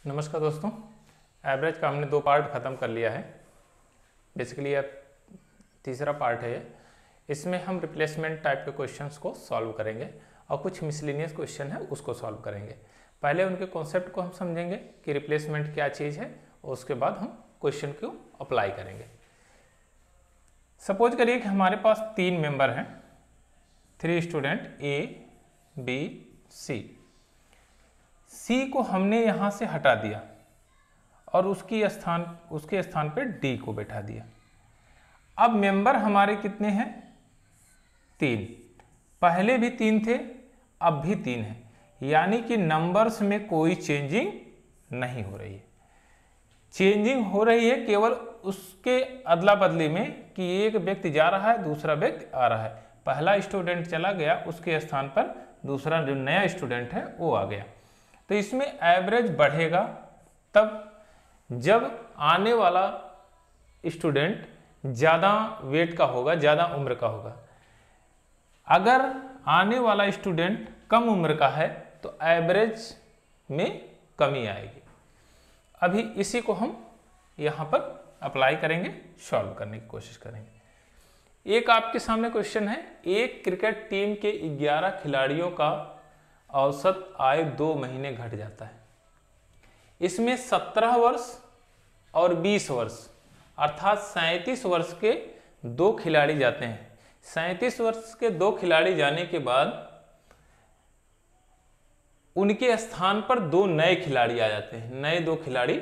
नमस्कार दोस्तों, एवरेज का हमने 2 पार्ट ख़त्म कर लिया है। बेसिकली यह तीसरा पार्ट है। इसमें हम रिप्लेसमेंट टाइप के क्वेश्चंस को सॉल्व करेंगे और कुछ मिसलिनियस क्वेश्चन है उसको सॉल्व करेंगे। पहले उनके कॉन्सेप्ट को हम समझेंगे कि रिप्लेसमेंट क्या चीज़ है और उसके बाद हम क्वेश्चन को अप्लाई करेंगे। सपोज करिए कि हमारे पास 3 मेंबर हैं, 3 स्टूडेंट ए बी सी को हमने यहाँ से हटा दिया और उसके स्थान पे डी को बैठा दिया। अब मेंबर हमारे कितने हैं? 3। पहले भी 3 थे, अब भी 3 है, यानी कि नंबर्स में कोई चेंजिंग नहीं हो रही है। चेंजिंग हो रही है केवल उसके अदला बदली में कि एक व्यक्ति जा रहा है, दूसरा व्यक्ति आ रहा है। पहला स्टूडेंट चला गया, उसके स्थान पर दूसरा जो नया स्टूडेंट है वो आ गया। तो इसमें एवरेज बढ़ेगा तब जब आने वाला स्टूडेंट ज़्यादा वेट का होगा, ज़्यादा उम्र का होगा। अगर आने वाला स्टूडेंट कम उम्र का है तो एवरेज में कमी आएगी। अभी इसी को हम यहाँ पर अप्लाई करेंगे, सॉल्व करने की कोशिश करेंगे। एक आपके सामने क्वेश्चन है, एक क्रिकेट टीम के 11 खिलाड़ियों का औसत आयु 2 महीने घट जाता है। इसमें 17 वर्ष और 20 वर्ष अर्थात 37 वर्ष के 2 खिलाड़ी जाते हैं। 37 वर्ष के 2 खिलाड़ी जाने के बाद उनके स्थान पर 2 नए खिलाड़ी आ जाते हैं, नए 2 खिलाड़ी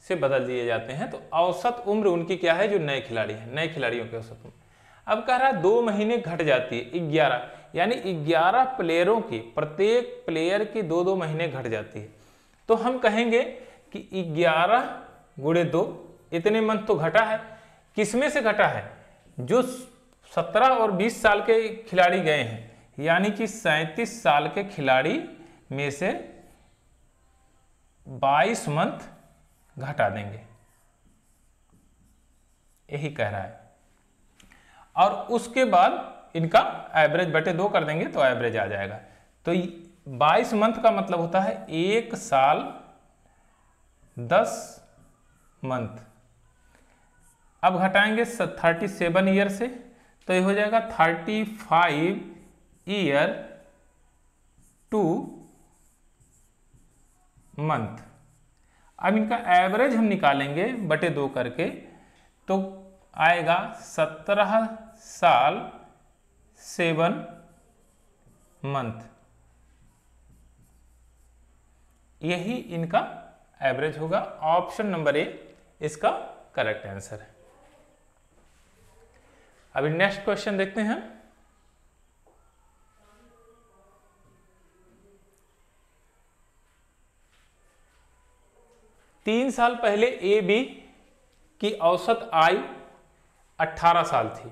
से बदल दिए जाते हैं। तो औसत उम्र उनकी क्या है? जो नए खिलाड़ी हैं, नए खिलाड़ियों की औसत उम्र अब कह रहा है 2 महीने घट जाती है। 11 यानी 11 प्लेयरों की, प्रत्येक प्लेयर की 2-2 महीने घट जाती है। तो हम कहेंगे कि 11 गुणे 2 इतने मंथ तो घटा है। किसमें से घटा है? जो 17 और 20 साल के खिलाड़ी गए हैं, यानी कि 37 साल के खिलाड़ी में से 22 मंथ घटा देंगे, यही कह रहा है। और उसके बाद इनका एवरेज बटे 2 कर देंगे तो एवरेज आ जाएगा। तो 22 मंथ का मतलब होता है 1 साल 10 मंथ। अब घटाएंगे 37 ईयर से तो ये हो जाएगा 35 ईयर 2 मंथ। अब इनका एवरेज हम निकालेंगे बटे 2 करके तो आएगा 17 साल 7 मंथ। यही इनका एवरेज होगा। ऑप्शन नंबर ए इसका करेक्ट आंसर है। अभी नेक्स्ट क्वेश्चन देखते हैं। तीन साल पहले ए बी की औसत आयु 18 साल थी।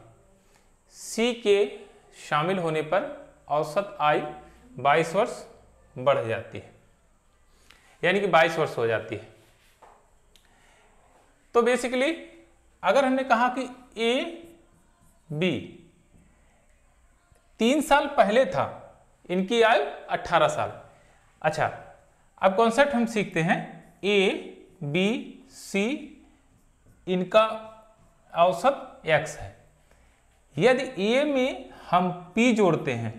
सी के शामिल होने पर औसत आयु 22 वर्ष बढ़ जाती है, यानी कि 22 वर्ष हो जाती है। तो बेसिकली अगर हमने कहा कि ए बी 3 साल पहले था, इनकी आयु 18 साल। अच्छा, अब कॉन्सेप्ट हम सीखते हैं। ए बी सी इनका औसत x है। यदि a में हम p जोड़ते हैं,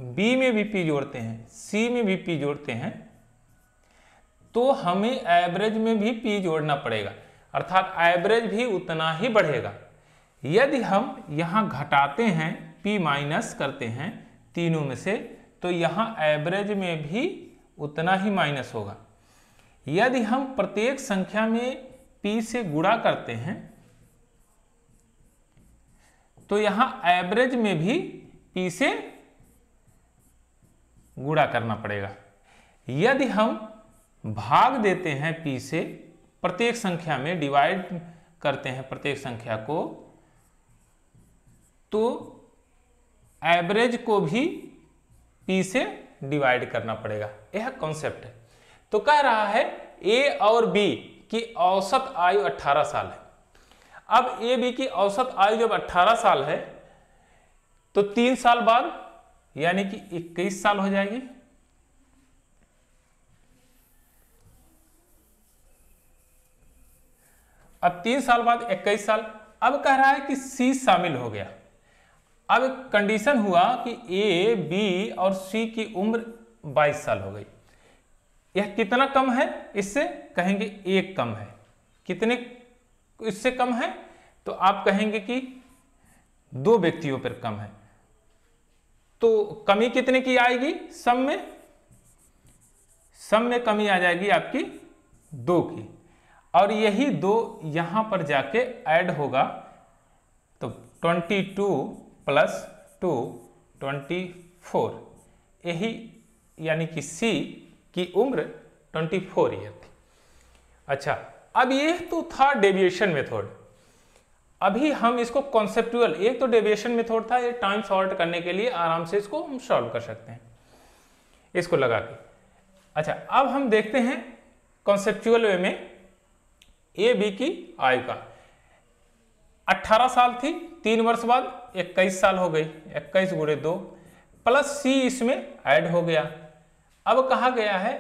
b में भी p जोड़ते हैं, c में भी p जोड़ते हैं, तो हमें एवरेज में भी p जोड़ना पड़ेगा, अर्थात एवरेज भी उतना ही बढ़ेगा। यदि हम यहाँ घटाते हैं, p माइनस करते हैं तीनों में से, तो यहाँ एवरेज में भी उतना ही माइनस होगा। यदि हम प्रत्येक संख्या में p से गुणा करते हैं तो यहां एवरेज में भी p से गुणा करना पड़ेगा। यदि हम भाग देते हैं p से, प्रत्येक संख्या में डिवाइड करते हैं प्रत्येक संख्या को, तो एवरेज को भी p से डिवाइड करना पड़ेगा। यह कॉन्सेप्ट है। तो कह रहा है a और b की औसत आयु 18 साल है। अब ए बी की औसत आयु जब 18 साल है तो 3 साल बाद यानी कि 21 साल हो जाएगी। अब 3 साल बाद 21 साल। अब कह रहा है कि सी शामिल हो गया। अब कंडीशन हुआ कि ए, बी और सी की उम्र 22 साल हो गई। यह कितना कम है? इससे कहेंगे 1 कम है। कितने इससे कम है? तो आप कहेंगे कि 2 व्यक्तियों पर कम है। तो कमी कितने की आएगी? सम में कमी आ जाएगी आपकी 2 की, और यही 2 यहां पर जाके ऐड होगा। तो 22 + 2 24, यही यानी कि सी की उम्र 24 ईयर थी। अच्छा, अब ये तो था डेविएशन मेथड। अभी हम इसको कॉन्सेप्चुअल, एक तो डेविएशन मेथड था, ये टाइम सॉल्व करने के लिए आराम से इसको हम सॉल्व कर सकते हैं इसको लगा के। अच्छा, अब हम देखते हैं कॉन्सेप्चुअल वे में ए बी की आयु का। 18 साल थी, 3 वर्ष बाद 21 साल हो गई, 21 × 2 प्लस सी इसमें ऐड हो गया। अब कहा गया है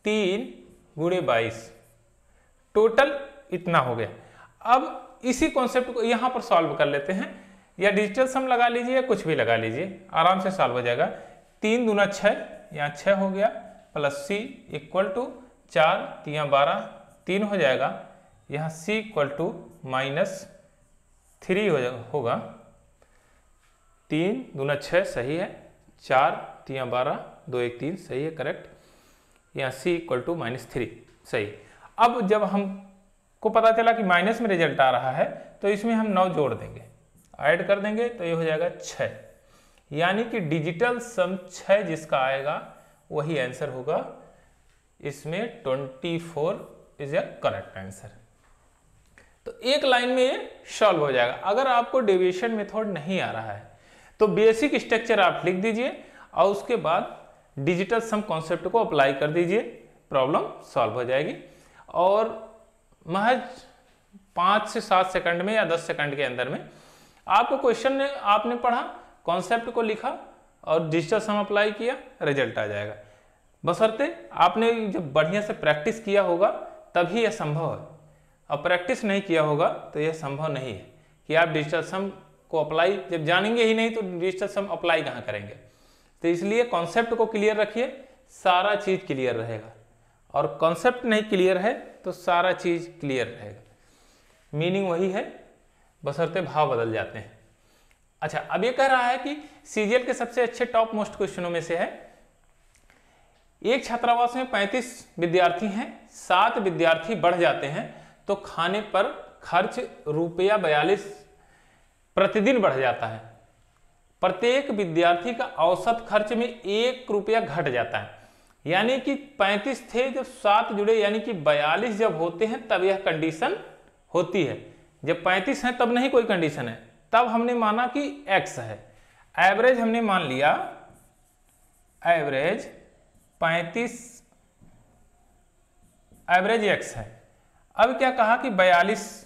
3 × 22, टोटल इतना हो गया। अब इसी कॉन्सेप्ट को यहां पर सॉल्व कर लेते हैं, या डिजिटल सम लगा लीजिए या कुछ भी लगा लीजिए, आराम से सॉल्व हो जाएगा। 3 दूना 6, यहाँ 6 हो गया, प्लस सी इक्वल टू 4 × 12 3 हो जाएगा, यहाँ सी इक्वल टू -3 होगा। 3 दूना 6 सही है, 4 × 12 2 1 3 सही है, करेक्ट। यहाँ सी इक्वल टू -3 सही। अब जब हमको पता चला कि माइनस में रिजल्ट आ रहा है, तो इसमें हम 9 जोड़ देंगे, ऐड कर देंगे, तो ये हो जाएगा 6, यानी कि डिजिटल सम 6 जिसका आएगा वही आंसर होगा। इसमें 24 इज ए करेक्ट आंसर। तो एक लाइन में ये सॉल्व हो जाएगा। अगर आपको डेविएशन मेथड नहीं आ रहा है तो बेसिक स्ट्रक्चर आप लिख दीजिए और उसके बाद डिजिटल सम कॉन्सेप्ट को अप्लाई कर दीजिए, प्रॉब्लम सॉल्व हो जाएगी। और महज 5 से 7 सेकंड में या 10 सेकंड के अंदर में आपको क्वेश्चन ने आपने पढ़ा, कॉन्सेप्ट को लिखा और डिजिटल सम अप्लाई किया, रिजल्ट आ जाएगा। बशर्ते आपने जब बढ़िया से प्रैक्टिस किया होगा तभी यह संभव है, और प्रैक्टिस नहीं किया होगा तो यह संभव नहीं है कि आप डिजिटल सम को अप्लाई, जब जानेंगे ही नहीं तो डिजिटल सम अप्लाई कहाँ करेंगे। तो इसलिए कॉन्सेप्ट को क्लियर रखिए, सारा चीज़ क्लियर रहेगा, और कॉन्सेप्ट नहीं क्लियर है तो सारा चीज़ क्लियर रहेगा। मीनिंग वही है, बशर्ते भाव बदल जाते हैं। अच्छा, अब ये कह रहा है कि सीजीएल के सबसे अच्छे टॉप मोस्ट क्वेश्चनों में से है, एक छात्रावास में 35 विद्यार्थी हैं, 7 विद्यार्थी बढ़ जाते हैं तो खाने पर खर्च ₹42 प्रतिदिन बढ़ जाता है। प्रत्येक विद्यार्थी का औसत खर्च में ₹1 घट जाता है। यानी कि 35 थे, जब 7 जुड़े यानी कि 42 जब होते हैं तब यह कंडीशन होती है। जब 35 है तब नहीं कोई कंडीशन है, तब हमने माना कि x है, एवरेज हमने मान लिया, एवरेज 35 एवरेज x है। अब क्या कहा कि 42,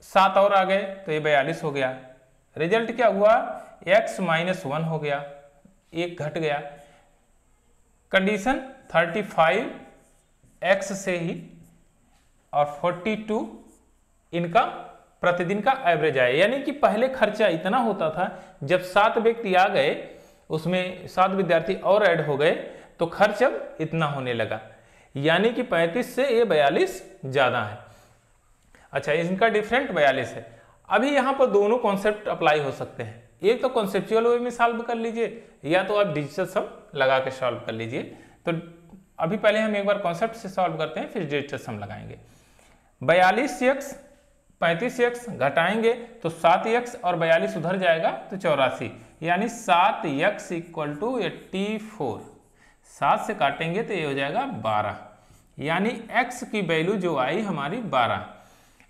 7 और आ गए तो ये 42 हो गया। रिजल्ट क्या हुआ? x - 1 हो गया, 1 घट गया। कंडीशन 35 x से ही और 42 इनका प्रतिदिन का एवरेज आया। यानी कि पहले खर्चा इतना होता था, जब 7 व्यक्ति आ गए, उसमें 7 विद्यार्थी और ऐड हो गए तो खर्च अब इतना होने लगा, यानी कि 35 से ये 42 ज़्यादा है। अच्छा, इनका डिफरेंट 42 है। अभी यहाँ पर दोनों कॉन्सेप्ट अप्लाई हो सकते हैं, एक तो कॉन्सेप्चुअल वे में सॉल्व कर लीजिए, या तो आप डिजिटल सम लगा के सॉल्व कर लीजिए। तो अभी पहले हम एक बार कॉन्सेप्ट से सॉल्व करते हैं, फिर डिजिटल सम लगाएंगे। 42x 35x घटाएंगे तो 7x और 42 उधर जाएगा तो 84, यानी 7x = 84। 7 से काटेंगे तो ये हो जाएगा 12, यानी x की वैल्यू जो आई हमारी 12।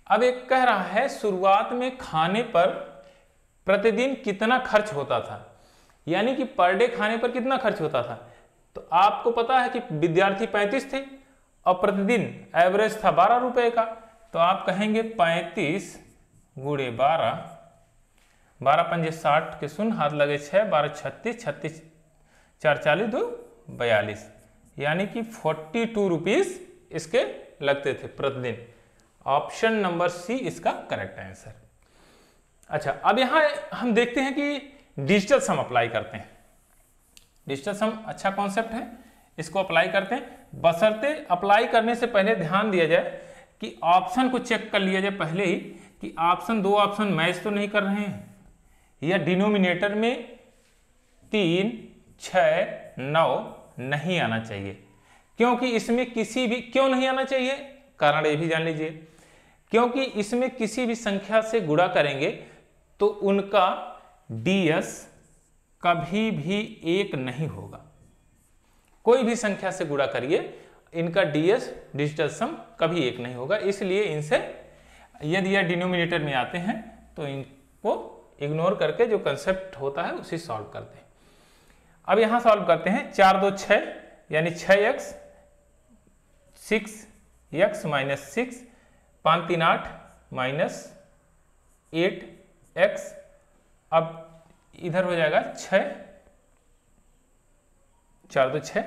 अब एक कह रहा है शुरुआत में खाने पर प्रतिदिन कितना खर्च होता था, यानी कि पर डे खाने पर कितना खर्च होता था। तो आपको पता है कि विद्यार्थी 35 थे और प्रतिदिन एवरेज था 12 रुपए का, तो आप कहेंगे 35 × 12, 12 पंजे 60 के शून्य, हाथ लगे 6, 12 36, 36 4 40 2 42, यानी कि 42 रुपीज़ इसके लगते थे प्रतिदिन। ऑप्शन नंबर सी इसका करेक्ट आंसर। अच्छा, अब यहां हम देखते हैं कि डिजिटल सम अप्लाई करते हैं। डिजिटल सम अच्छा कॉन्सेप्ट है, इसको अप्लाई करते हैं। बशर्ते अप्लाई करने से पहले ध्यान दिया जाए कि ऑप्शन को चेक कर लिया जाए पहले ही कि ऑप्शन, दो ऑप्शन मैच तो नहीं कर रहे हैं, या डिनोमिनेटर में 3, 6, 9 नहीं आना चाहिए। क्योंकि इसमें किसी भी, क्यों नहीं आना चाहिए, कारण ये भी जान लीजिए। क्योंकि इसमें किसी भी संख्या से गुणा करेंगे तो उनका ds कभी भी एक नहीं होगा। कोई भी संख्या से गुणा करिए, इनका ds डिजिटल सम कभी एक नहीं होगा। इसलिए इनसे यदि यह डिनोमिनेटर में आते हैं तो इनको इग्नोर करके जो कंसेप्ट होता है उसे सॉल्व करते हैं। अब यहां सॉल्व करते हैं। 4 2 6 यानी 6x, 6x minus 6, 5 3 8 minus 8x। अब इधर हो जाएगा 6, 4 2 6,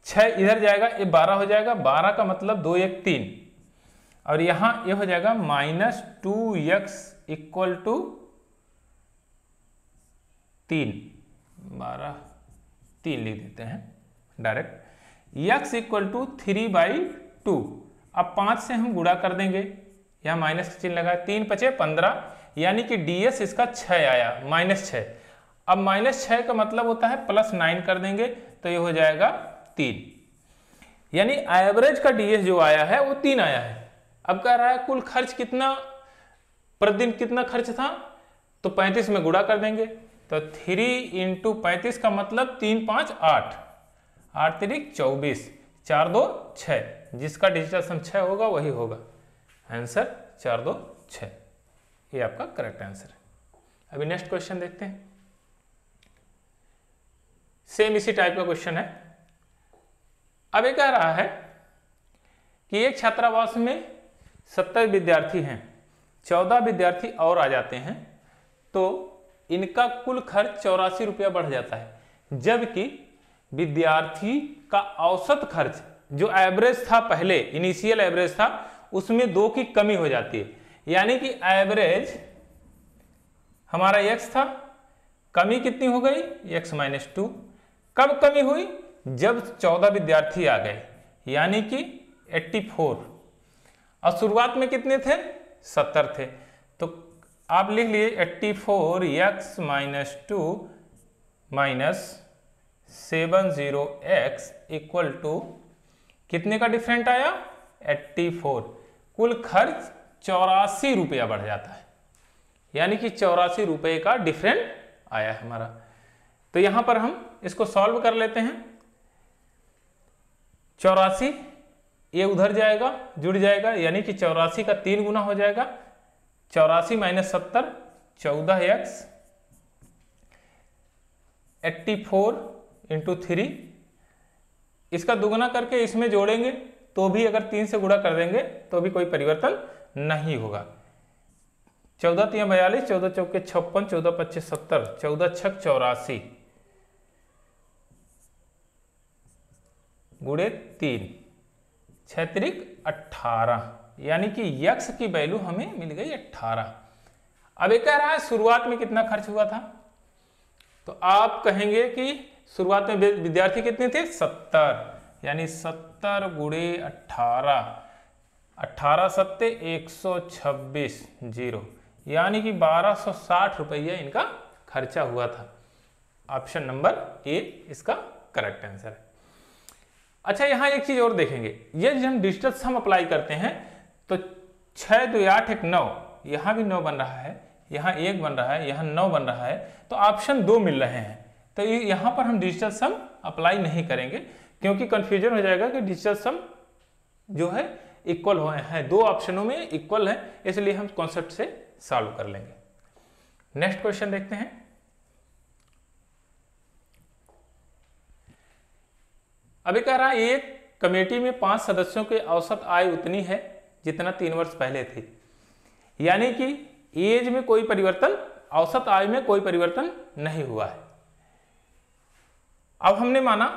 6 इधर जाएगा, ये 12 हो जाएगा। 12 का मतलब 2 1 3, और यहां ये हो जाएगा माइनस 2x इक्वल टू 3, 12 3 लिख देते हैं डायरेक्ट। x equal to 3/2। अब 5 से हम गुणा कर देंगे, यहाँ माइनस का चिन्ह लगा, 3 5 15, यानी कि ds इसका 6 आया, -6। अब -6 का मतलब होता है +9 कर देंगे तो ये हो जाएगा 3, यानी एवरेज का ds जो आया है वो 3 आया है। अब कह रहा है कुल खर्च कितना, प्रतिदिन कितना खर्च था, तो 35 में गुणा कर देंगे तो 3 × 35 का मतलब 3 5 8, 8 3 24, 4 2 6, जिसका डिजिटल सम 6 होगा वही होगा आंसर। 4 2 6, ये आपका करेक्ट आंसर है। अभी नेक्स्ट क्वेश्चन देखते हैं। सेम इसी टाइप का क्वेश्चन है। अब ये कह रहा है कि एक छात्रावास में 70 विद्यार्थी हैं, 14 विद्यार्थी और आ जाते हैं तो इनका कुल खर्च 84 रुपया बढ़ जाता है, जबकि विद्यार्थी का औसत खर्च जो एवरेज था, पहले इनिशियल एवरेज था, उसमें 2 की कमी हो जाती है। यानी कि एवरेज हमारा x था, कमी कितनी हो गई, x - 2। कब कमी हुई, जब 14 विद्यार्थी आ गए, यानी कि 84, और शुरुआत में कितने थे, 70 थे। तो आप लिख लिए 84x - 2 minus 70x equal to कितने का डिफरेंट आया, 84। कुल खर्च 84 रुपया बढ़ जाता है, यानी कि 84 रुपये का डिफरेंट आया है हमारा। तो यहां पर हम इसको सॉल्व कर लेते हैं। 84 ये उधर जाएगा, जुड़ जाएगा, यानी कि 84 का 3 गुना हो जाएगा। 84 - 70, 14x, 84 × 3, इसका दुगुना करके इसमें जोड़ेंगे तो भी अगर 3 से गुणा कर देंगे तो भी कोई परिवर्तन नहीं होगा। 14 3 42, 14 चौके 56, 14 25 70, 14 6 84 गुणे 3, 6 3 18, यानी कि x की वैल्यू हमें मिल गई 18। अब ये कह रहा है शुरुआत में कितना खर्च हुआ था, तो आप कहेंगे कि शुरुआत में विद्यार्थी कितने थे, 70, यानी 70 गुणे 18, 18 सत्ते 126 0, यानी कि 1260 रुपया इनका खर्चा हुआ था। ऑप्शन नंबर ए इसका करेक्ट आंसर है। अच्छा, यहां एक चीज और देखेंगे, ये जब हम डिजिटल सम अप्लाई करते हैं तो 6 2 8 1 9, यहां भी 9 बन रहा है, यहां 1 बन रहा है, यहां 9 बन रहा है, तो ऑप्शन 2 मिल रहे हैं। तो यहां पर हम डिजिटल सम अप्लाई नहीं करेंगे, क्योंकि कंफ्यूजन हो जाएगा कि डिजिटल सम जो है इक्वल है, 2 ऑप्शनों में इक्वल है, इसलिए हम कॉन्सेप्ट से सॉल्व कर लेंगे। नेक्स्ट क्वेश्चन देखते हैं। अभी कह रहा है एक कमेटी में 5 सदस्यों की औसत आय उतनी है जितना 3 वर्ष पहले थी, यानी कि एज में कोई परिवर्तन, औसत आय में कोई परिवर्तन नहीं हुआ है। अब हमने माना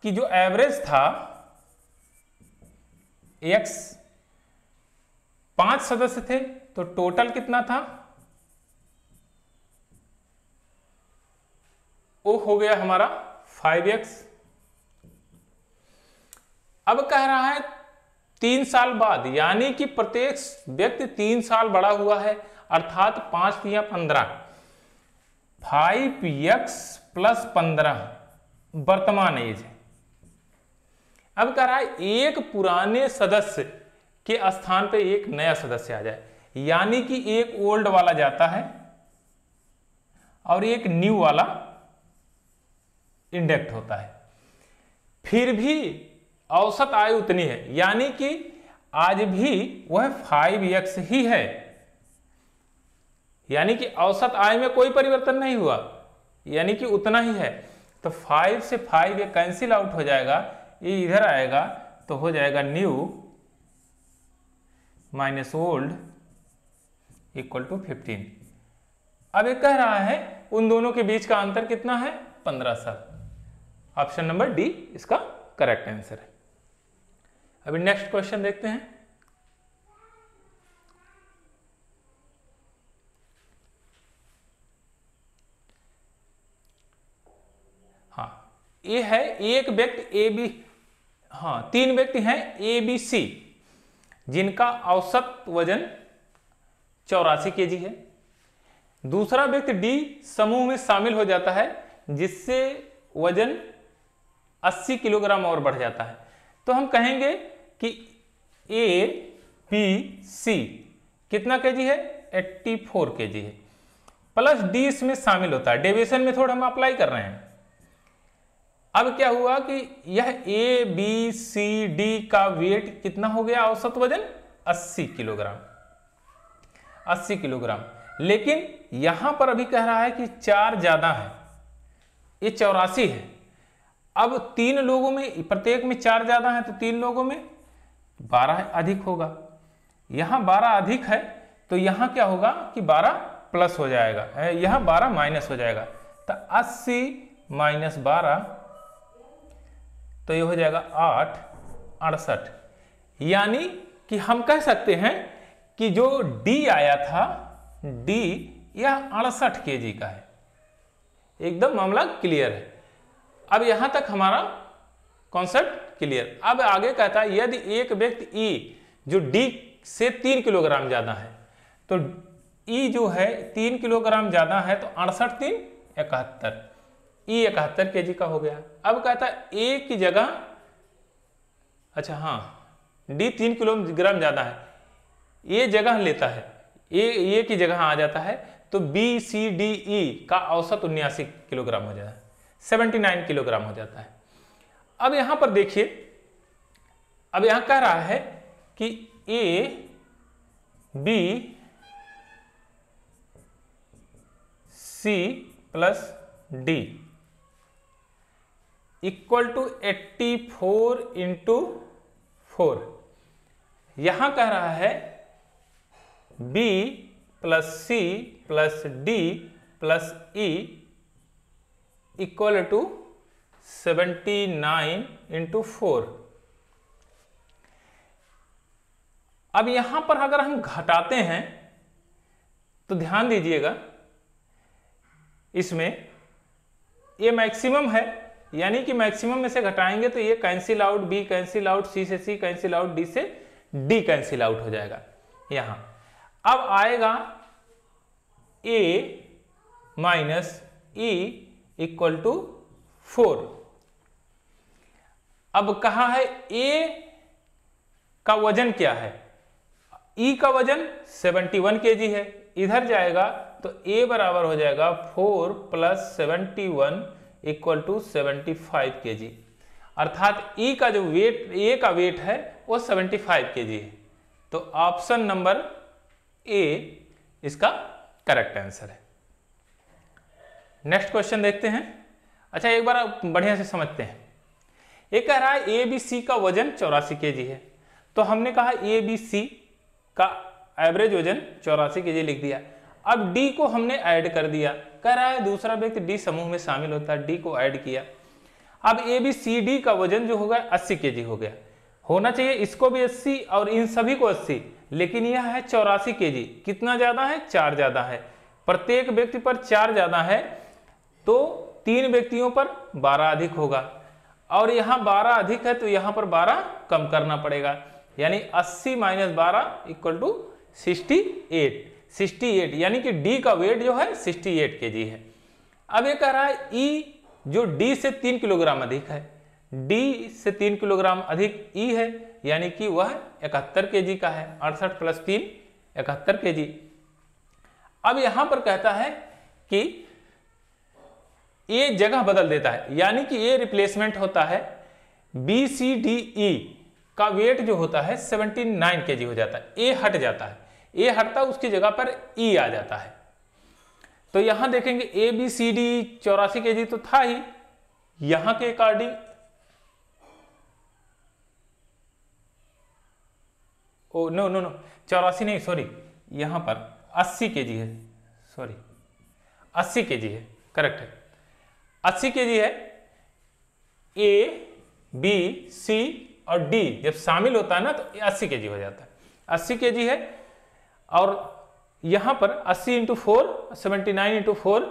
कि जो एवरेज था x 5 सदस्य थे तो टोटल कितना था, वो हो गया हमारा 5x। अब कह रहा है 3 साल बाद, यानी कि प्रत्येक व्यक्ति 3 साल बड़ा हुआ है, अर्थात 5 या 15, 5x + 15 वर्तमान एज है। अब कह रहा है एक पुराने सदस्य के स्थान पे एक नया सदस्य आ जाए, यानी कि एक ओल्ड वाला जाता है और एक न्यू वाला इंडेक्ट होता है, फिर भी औसत आयु उतनी है, यानी कि आज भी वह 5x ही है, यानी कि औसत आयु में कोई परिवर्तन नहीं हुआ, यानी कि उतना ही है। तो 5 से 5 ये कैंसिल आउट हो जाएगा, ये इधर आएगा तो हो जाएगा new minus old equal to 15। अब ये कह रहा है उन दोनों के बीच का अंतर कितना है, 15 साल। ऑप्शन नंबर डी इसका करेक्ट आंसर है। अभी नेक्स्ट क्वेश्चन देखते हैं। हाँ, ये है एक व्यक्ति ए बी, हाँ 3 व्यक्ति हैं ए बी सी, जिनका औसत वजन 84 केजी है। दूसरा व्यक्ति डी समूह में शामिल हो जाता है, जिससे वजन 80 किलोग्राम और बढ़ जाता है। तो हम कहेंगे कि ए बी सी कितना केजी है, 84 केजी है, प्लस डी इसमें शामिल होता है। डेविएशन मेथड हम अप्लाई कर रहे हैं। अब क्या हुआ कि यह ए बी सी डी का वेट कितना हो गया, औसत वजन 80 किलोग्राम, 80 किलोग्राम। लेकिन यहां पर अभी कह रहा है कि 4 ज्यादा है, ये 84 है। अब 3 लोगों में, प्रत्येक में 4 ज्यादा है, तो 3 लोगों में 12 अधिक होगा। यहां 12 अधिक है तो यहां क्या होगा कि 12 प्लस हो जाएगा, यहां 12 माइनस हो जाएगा। तो 80 माइनस 12 तो ये हो जाएगा 8, 68। यानी कि हम कह सकते हैं कि जो डी आया था, डी यह 68 केजी का है। एकदम मामला क्लियर है। अब यहां तक हमारा कॉन्सेप्ट क्लियर। अब आगे कहता है यदि एक व्यक्ति ई जो डी से 3 किलोग्राम ज्यादा है, तो ई जो है 3 किलोग्राम ज्यादा है, तो 68 3 71, ई 71 केजी का हो गया। अब कहता है ए की जगह, अच्छा हाँ, डी 3 किलोग्राम ज्यादा है, ये जगह लेता है, ए की जगह आ जाता है, तो बी सी डी ई का औसत 79 किलोग्राम हो जाता है, 79 किलोग्राम हो जाता है। अब यहां पर देखिए, अब यहां कह रहा है कि A B C plus D equal to 84 into 4। यहां कह रहा है B plus C plus D plus E equal to 79 into 4। अब यहां पर अगर हम घटाते हैं तो ध्यान दीजिएगा, इसमें ये मैक्सिमम है, यानी कि मैक्सिमम में से घटाएंगे तो ये cancel out, B cancel out, C से सी कैंसिल आउट, डी से डी कैंसिल आउट हो जाएगा यहां। अब आएगा A minus E equal to 4। अब कहा है ए का वजन क्या है, ई का वजन 71 केजी है, इधर जाएगा तो ए बराबर हो जाएगा 4 + 71 इक्वल टू 75 केजी। अर्थात ई का जो वेट, ए का वेट है वो 75 केजी है। तो ऑप्शन नंबर ए इसका करेक्ट आंसर है। नेक्स्ट क्वेश्चन देखते हैं। अच्छा, एक बार बढ़िया से समझते हैं। ये कह रहा है ए बी सी का वजन 84 केजी है, तो हमने कहा ए बी सी का एवरेज वजन 84 केजी लिख दिया। अब डी को हमने ऐड कर दिया। कह रहा है दूसरा व्यक्ति डी समूह में शामिल होता है, डी को ऐड किया। अब ए बी सी डी का वजन जो होगा 80 केजी हो गया। होना चाहिए इसको भी 80 और इन सभी को 80, लेकिन यह है 84 kg। कितना ज्यादा है? 4 ज्यादा है। प्रत्येक व्यक्ति पर 4 ज्यादा है तो 3 व्यक्तियों पर 12 अधिक होगा, और यहाँ 12 अधिक है तो यहाँ पर 12 कम करना पड़ेगा, यानी 80 - 12 = 68, यानी कि डी का वेट जो है 68 kg है। अब ये कह रहा है ई जो डी से 3 किलोग्राम अधिक है, डी से 3 किलोग्राम अधिक ई है, यानी कि वह 71 kg का है। 68 + 3 71 kg। अब यहां पर कहता है कि ए जगह बदल देता है, यानी कि ए रिप्लेसमेंट होता है, बी सी डी ई का वेट जो होता है 79 kg हो जाता है। ए हट जाता है, ए हटता है उसकी जगह पर ई आ जाता है। तो यहां देखेंगे A B C D 84 kg तो था ही, यहां के अकॉर्डिंग ओ नो 84 नहीं, सॉरी, यहां पर 80 kg है, सॉरी 80 kg है, करेक्ट है, 80 kg है। ए बी सी और डी जब शामिल होता है ना तो 80 kg हो जाता है, 80 kg है। और यहां पर 80 × 4 79 × 4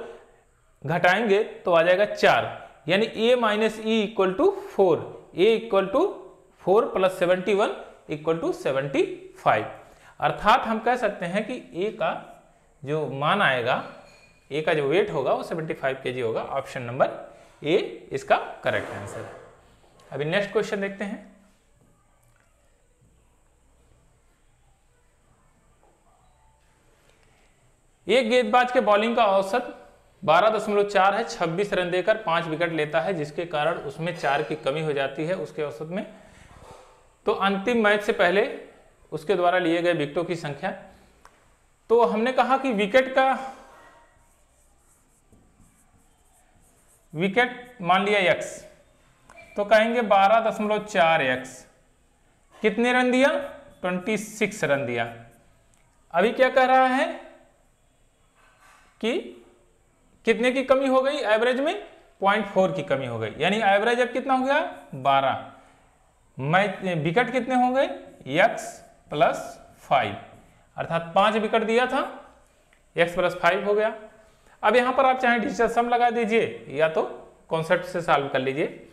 घटाएंगे तो आ जाएगा 4, यानी a - e = 4, a = 4 + 71 = 75। अर्थात हम कह सकते हैं कि a का जो मान आएगा, a का जो वेट होगा वो 75 kg होगा। ऑप्शन नंबर ए इसका करेक्ट आंसर है। अभी नेक्स्ट क्वेश्चन देखते हैं। एक गेंदबाज के बॉलिंग का औसत 12.4 है, 26 रन देकर 5 विकेट लेता है, जिसके कारण उसमें 4 की कमी हो जाती है उसके औसत में। तो अंतिम मैच से पहले उसके द्वारा लिए गए विकेटों की संख्या। तो हमने कहा कि विकेट मान लिया x, तो कहेंगे 12.4 x, कितने रन दिया? 26 रन दिया। अभी क्या कह रहा है कि कितने की कमी हो गई? एवरेज में 0.4 की कमी हो गई, यानी एवरेज अब कितना हो गया? 12। विकेट कितने हो गए? x + 5, अर्थात 5 विकेट दिया था, x + 5 हो गया। अब यहां पर आप चाहे डिजिटल सम लगा दीजिए या तो कॉन्सेप्ट से सॉल्व कर लीजिए,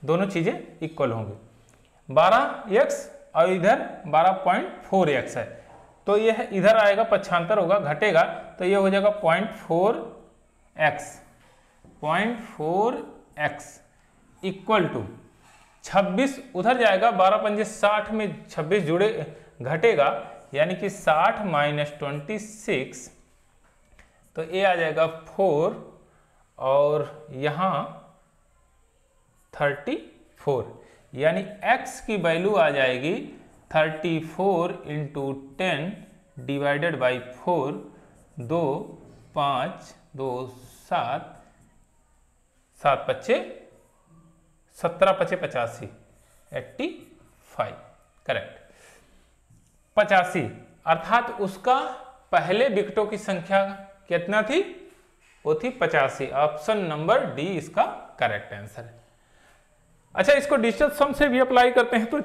दोनों चीजें इक्वल होंगी। 12x और इधर 12.4x है, तो यह इधर आएगा, पक्षांतर होगा, घटेगा, तो यह हो जाएगा 0.4x = 26 उधर जाएगा, 12 पंजे 60 में 26 जुड़े घटेगा, यानी कि 60 - 26, तो ये आ जाएगा 4 और यहाँ 34, यानी x की वैल्यू आ जाएगी 34 × 10 / 4, 2 5 2 7 7 पच्चे 17 पच्चे 85, 85, करेक्ट 85। अर्थात उसका पहले विकेटों की संख्या कितना थी? वो थी 85। ऑप्शन नंबर डी इसका करेक्ट आंसर है। अच्छा, इसको डिजिटल सम से भी अप्लाई करते हैं, तो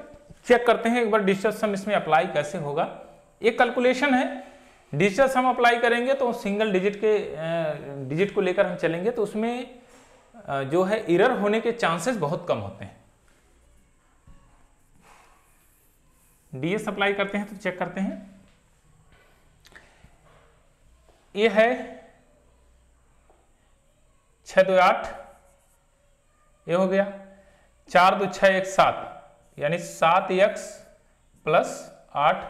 चेक करते हैं एक बार डिजिटल सम इसमें अप्लाई कैसे होगा। एक कैलकुलेशन है, डिजिटल सम अप्लाई करेंगे तो सिंगल डिजिट को लेकर हम चलेंगे, तो उसमें जो है एरर होने के चांसेस बहुत कम होते हैं। डीएस अप्लाई करते हैं तो चेक करते हैं। ये है 6 2 8, ये हो गया 4 2 6 1 7, यानी 7x + 8,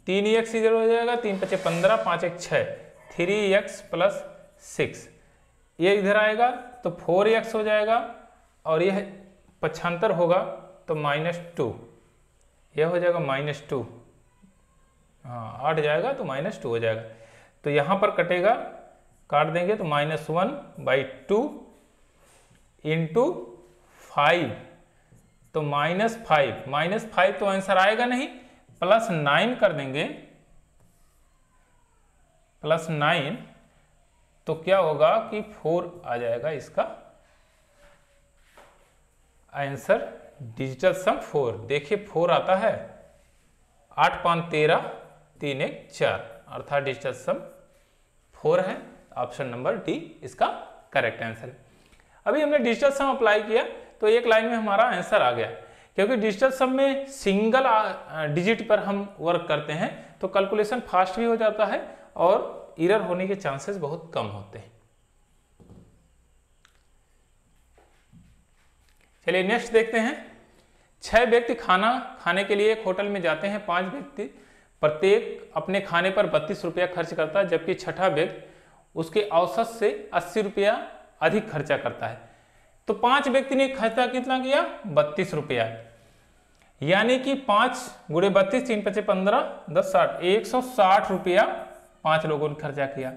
3x इधर हो जाएगा, 3 5 15, 5 1 6, 3x + 6, ये इधर आएगा तो 4x हो जाएगा, और यह पक्षांतर होगा तो -2, यह हो जाएगा -2, हाँ 8 जाएगा तो -2 हो जाएगा, तो यहाँ पर कटेगा, काट देंगे तो -1/2 × 5, तो -5 तो आंसर आएगा नहीं, +9 कर देंगे, +9 तो क्या होगा कि 4 आ जाएगा इसका आंसर डिजिटल सम 4, देखिए 4 आता है, 8 5 13 3 1 4, अर्थात डिजिटल सम 4 है। ऑप्शन नंबर डी इसका करेक्ट आंसर है। अभी हमने डिजिटल सम अप्लाई किया तो एक लाइन में हमारा आंसर आ गया, क्योंकि डिजिटल सम में सिंगल डिजिट पर हम वर्क करते हैं तो कैलकुलेशन फास्ट भी हो जाता है और एरर होने के चांसेस बहुत कम होते हैं। चलिए नेक्स्ट देखते हैं। 6 व्यक्ति खाना खाने के लिए एक होटल में जाते हैं। 5 व्यक्ति प्रत्येक अपने खाने पर 32 रुपया खर्च करता है, जबकि छठा व्यक्ति उसके औसत से 80 रुपया अधिक खर्चा करता है। तो 5 व्यक्ति ने खर्चा कितना किया? 32 रुपया, यानी कि 5 गुणे 32 3 5 15 10 60, 160 रुपया 5 लोगों ने खर्चा किया।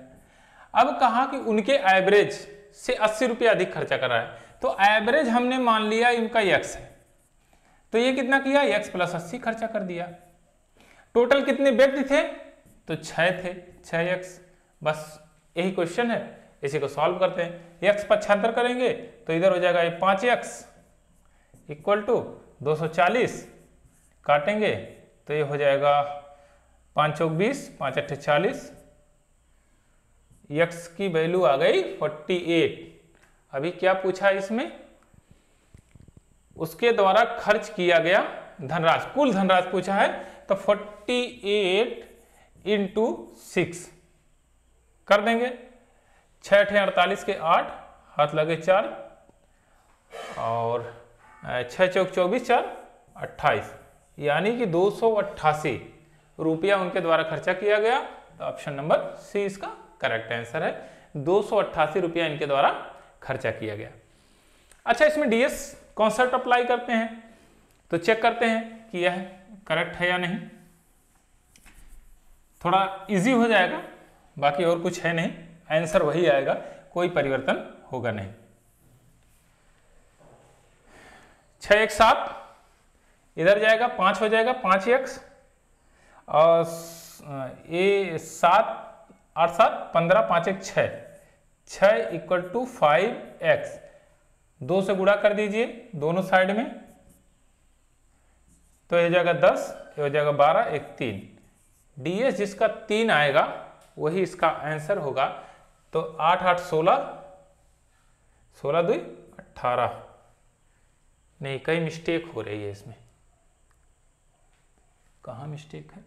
अब कहा कि उनके एवरेज से 80 रुपया अधिक खर्चा कर रहा है, तो एवरेज हमने मान लिया इनका x है, तो ये कितना किया? x प्लस 80 खर्चा कर दिया। टोटल कितने व्यक्ति थे? तो 6 थे, 6x। बस यही क्वेश्चन है, इसी को सॉल्व करते हैं। x 75 करेंगे तो इधर हो जाएगा ये 5x इक्वल टू 240, काटेंगे तो ये हो जाएगा 5 चौक 20, 5 अट्ठे 40, x की वैल्यू आ गई 48। अभी क्या पूछा इसमें? उसके द्वारा खर्च किया गया धनराशि, कुल धनराशि पूछा है, तो 48 इंटू 6 कर देंगे। 6 अठे 48 के 8, हाथ लगे 4, और 6 चौक 24 4 28, यानी कि 288 रुपया उनके द्वारा खर्चा किया गया। तो ऑप्शन नंबर सी इसका करेक्ट आंसर है, 288 रुपया इनके द्वारा खर्चा किया गया। अच्छा, इसमें डीएस कॉन्सेप्ट अप्लाई करते हैं तो चेक करते हैं कि यह करेक्ट है या नहीं। थोड़ा इजी हो जाएगा, बाकी और कुछ है नहीं, आंसर वही आएगा, कोई परिवर्तन होगा नहीं। 6 1 7 इधर जाएगा, 5 हो जाएगा 5x, और ये 7 8 7 15 5 1 6, 6 इक्वल टू 5x। 2 से गुणा कर दीजिए दोनों साइड में, तो ये हो जाएगा 10, ये हो जाएगा 12 1 3। डीएस जिसका 3 आएगा वही इसका आंसर होगा। तो 8 8 16, 16 2 18। नहीं, कहीं मिस्टेक हो रही है इसमें, कहाँ मिस्टेक है?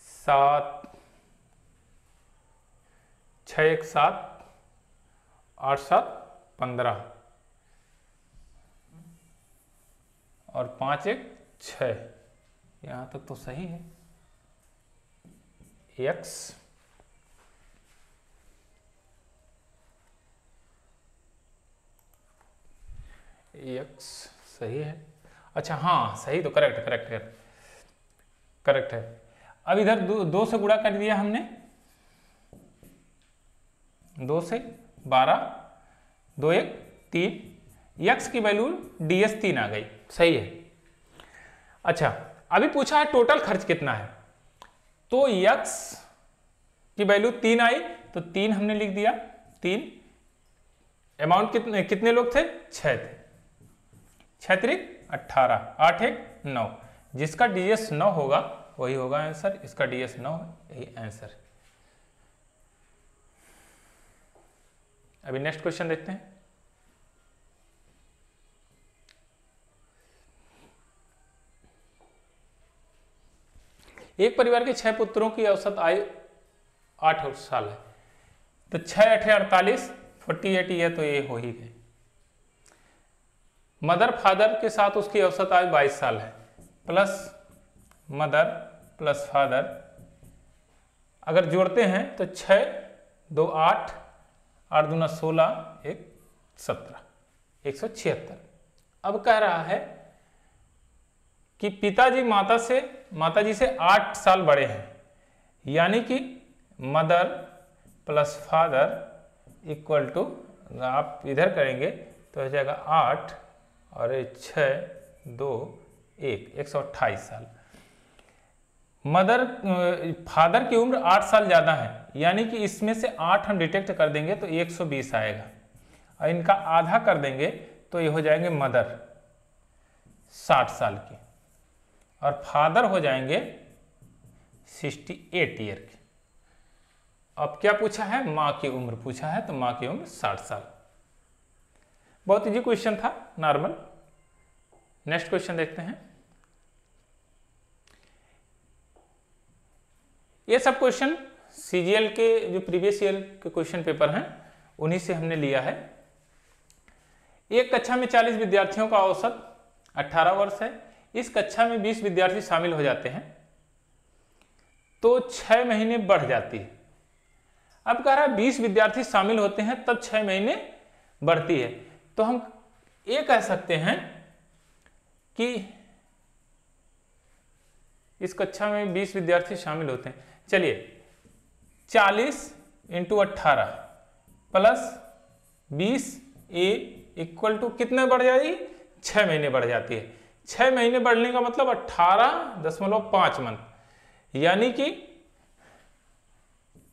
7 6 1 7 8 7 15 और 5 1 6, यहां तक तो सही है। x सही है। अच्छा हाँ, सही तो करेक्ट है। अब इधर 2 से गुणा कर दिया हमने, 2 से 12 2 1 3, x की वैल्यू ds 3 आ गई, सही है। अच्छा, अभी पूछा है टोटल खर्च कितना है, तो x की वैल्यू 3 आई, तो 3 हमने लिख दिया। 3 अमाउंट कितने लोग थे? 6 थे। 6 3 18, 8 1 9, जिसका ds 9 होगा वही होगा आंसर। इसका ds 9 है, यही आंसर। अभी नेक्स्ट क्वेश्चन देखते हैं। एक परिवार के 6 पुत्रों की औसत आयु 8 साल है, तो 6 अठे 48, 48 है, तो ये हो ही गए। मदर फादर के साथ उसकी औसत आयु 22 साल है, प्लस मदर प्लस फादर, अगर जोड़ते हैं तो 6 2 8, 8 दूना 16, 1 17, 176। अब कह रहा है कि पिताजी माताजी से 8 साल बड़े हैं, यानी कि mother plus father equal to, आप इधर करेंगे तो हो जाएगा 8 और 6 2 1, 128 साल। फादर की उम्र 8 साल ज़्यादा है, यानी कि इसमें से 8 हम डिटेक्ट कर देंगे तो 120 आएगा। और इनका आधा कर देंगे तो ये हो जाएंगे मदर 60 साल की, और फादर हो जाएंगे 68 ईयर के। अब क्या पूछा है, माँ की उम्र पूछा है, तो माँ की उम्र 60 साल। बहुत इजी क्वेश्चन था, नॉर्मल। नेक्स्ट क्वेश्चन देखते हैं। ये सब क्वेश्चन सीजीएल के जो प्रीवियस ईयर के क्वेश्चन पेपर हैं उन्हीं से हमने लिया है। एक कक्षा में 40 विद्यार्थियों का औसत 18 वर्ष है। इस कक्षा में 20 विद्यार्थी शामिल हो जाते हैं तो 6 महीने बढ़ जाती है। अब कह रहा है 20 विद्यार्थी शामिल होते हैं तब 6 महीने बढ़ती है। तो हम ये कह सकते हैं कि इस कक्षा में 20 विद्यार्थी शामिल होते हैं। चलिए 40 × 18 प्लस 20 ए इक्वल टू कितने बढ़ जाएगी, 6 महीने बढ़ जाती है। 6 महीने बढ़ने का मतलब 18.5 मंथ, यानी कि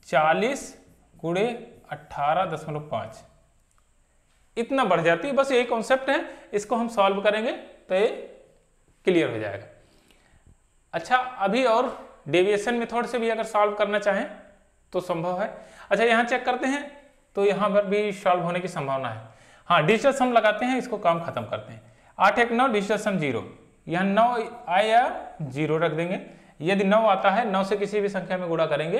40 × 18.5 इतना बढ़ जाती है। बस यही कॉन्सेप्ट है, इसको हम सॉल्व करेंगे तो ये क्लियर हो जाएगा। अच्छा, अभी और डेविएशन मेथड से भी अगर सॉल्व करना चाहें तो संभव है। अच्छा, यहाँ चेक करते हैं तो यहाँ पर भी सॉल्व होने की संभावना है। हाँ, डिजिटल सम लगाते हैं, इसको काम खत्म करते हैं। 8 1 9 डिजिटल सम 0, यहाँ 9 आया 0 रख देंगे। यदि 9 आता है, 9 से किसी भी संख्या में गुणा करेंगे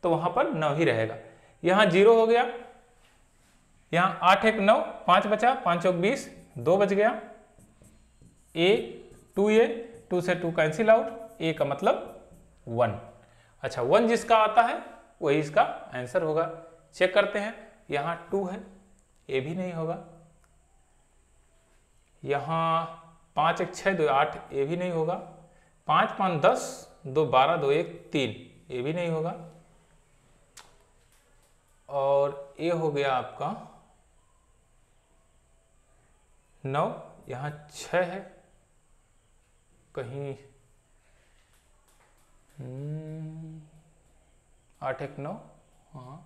तो वहां पर 9 ही रहेगा। यहाँ 0 हो गया, यहाँ 8 1 9 5 बचा, 5 चौक 20, 2 बच गया। ए 2a, 2 से 2 कैंसिल आउट, ए का मतलब 1। अच्छा, 1 जिसका आता है वही इसका आंसर होगा। चेक करते हैं, यहाँ 2 है, ये भी नहीं होगा। यहाँ 5 1 6 2 8, ये भी नहीं होगा। 5 5 10 2 12 2 1 3, ये भी नहीं होगा। और ये हो गया आपका 9, यहाँ 6 है, कहीं 8 1 9, हाँ,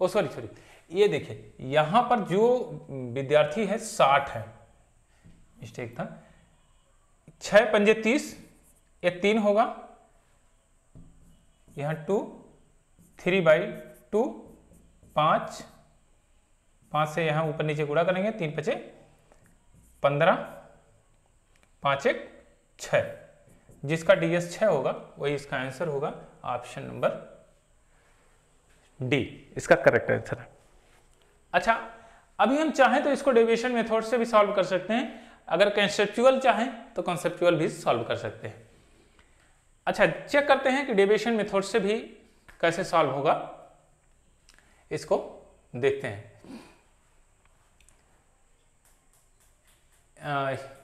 ओ सॉरी, ये देखिए यहाँ पर जो विद्यार्थी है 60 है, मिस्टेक था। 6 पंजे 30, ये 3 होगा। यहाँ 2, 3/2, 5 से यहाँ ऊपर नीचे गुणा करेंगे, 3 5 15, 5 1 6, जिसका DS 6 होगा वही इसका आंसर होगा। ऑप्शन नंबर डी इसका करेक्ट आंसर है। अच्छा, अभी हम चाहें तो इसको डेविएशन मेथड से भी सॉल्व कर सकते हैं। अगर कंसेप्चुअल चाहें तो कंसेप्चुअल भी सॉल्व कर सकते हैं। अच्छा, चेक करते हैं कि डेविएशन मेथड से भी कैसे सॉल्व होगा, इसको देखते हैं।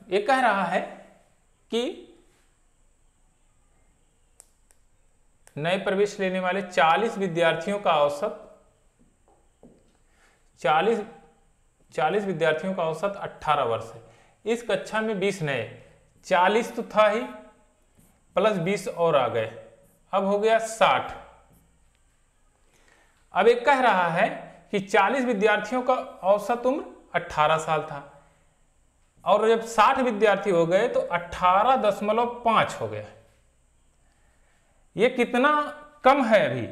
ये कह रहा है कि नए प्रवेश लेने वाले 40 विद्यार्थियों का औसत 40 विद्यार्थियों का औसत 18 वर्ष है। इस कक्षा में 20 नए, 40 तो था ही, प्लस 20 और आ गए, अब हो गया 60। अब एक कह रहा है कि 40 विद्यार्थियों का औसत उम्र 18 साल था, और जब 60 विद्यार्थी हो गए तो 18.5 हो गया। ये कितना कम है, अभी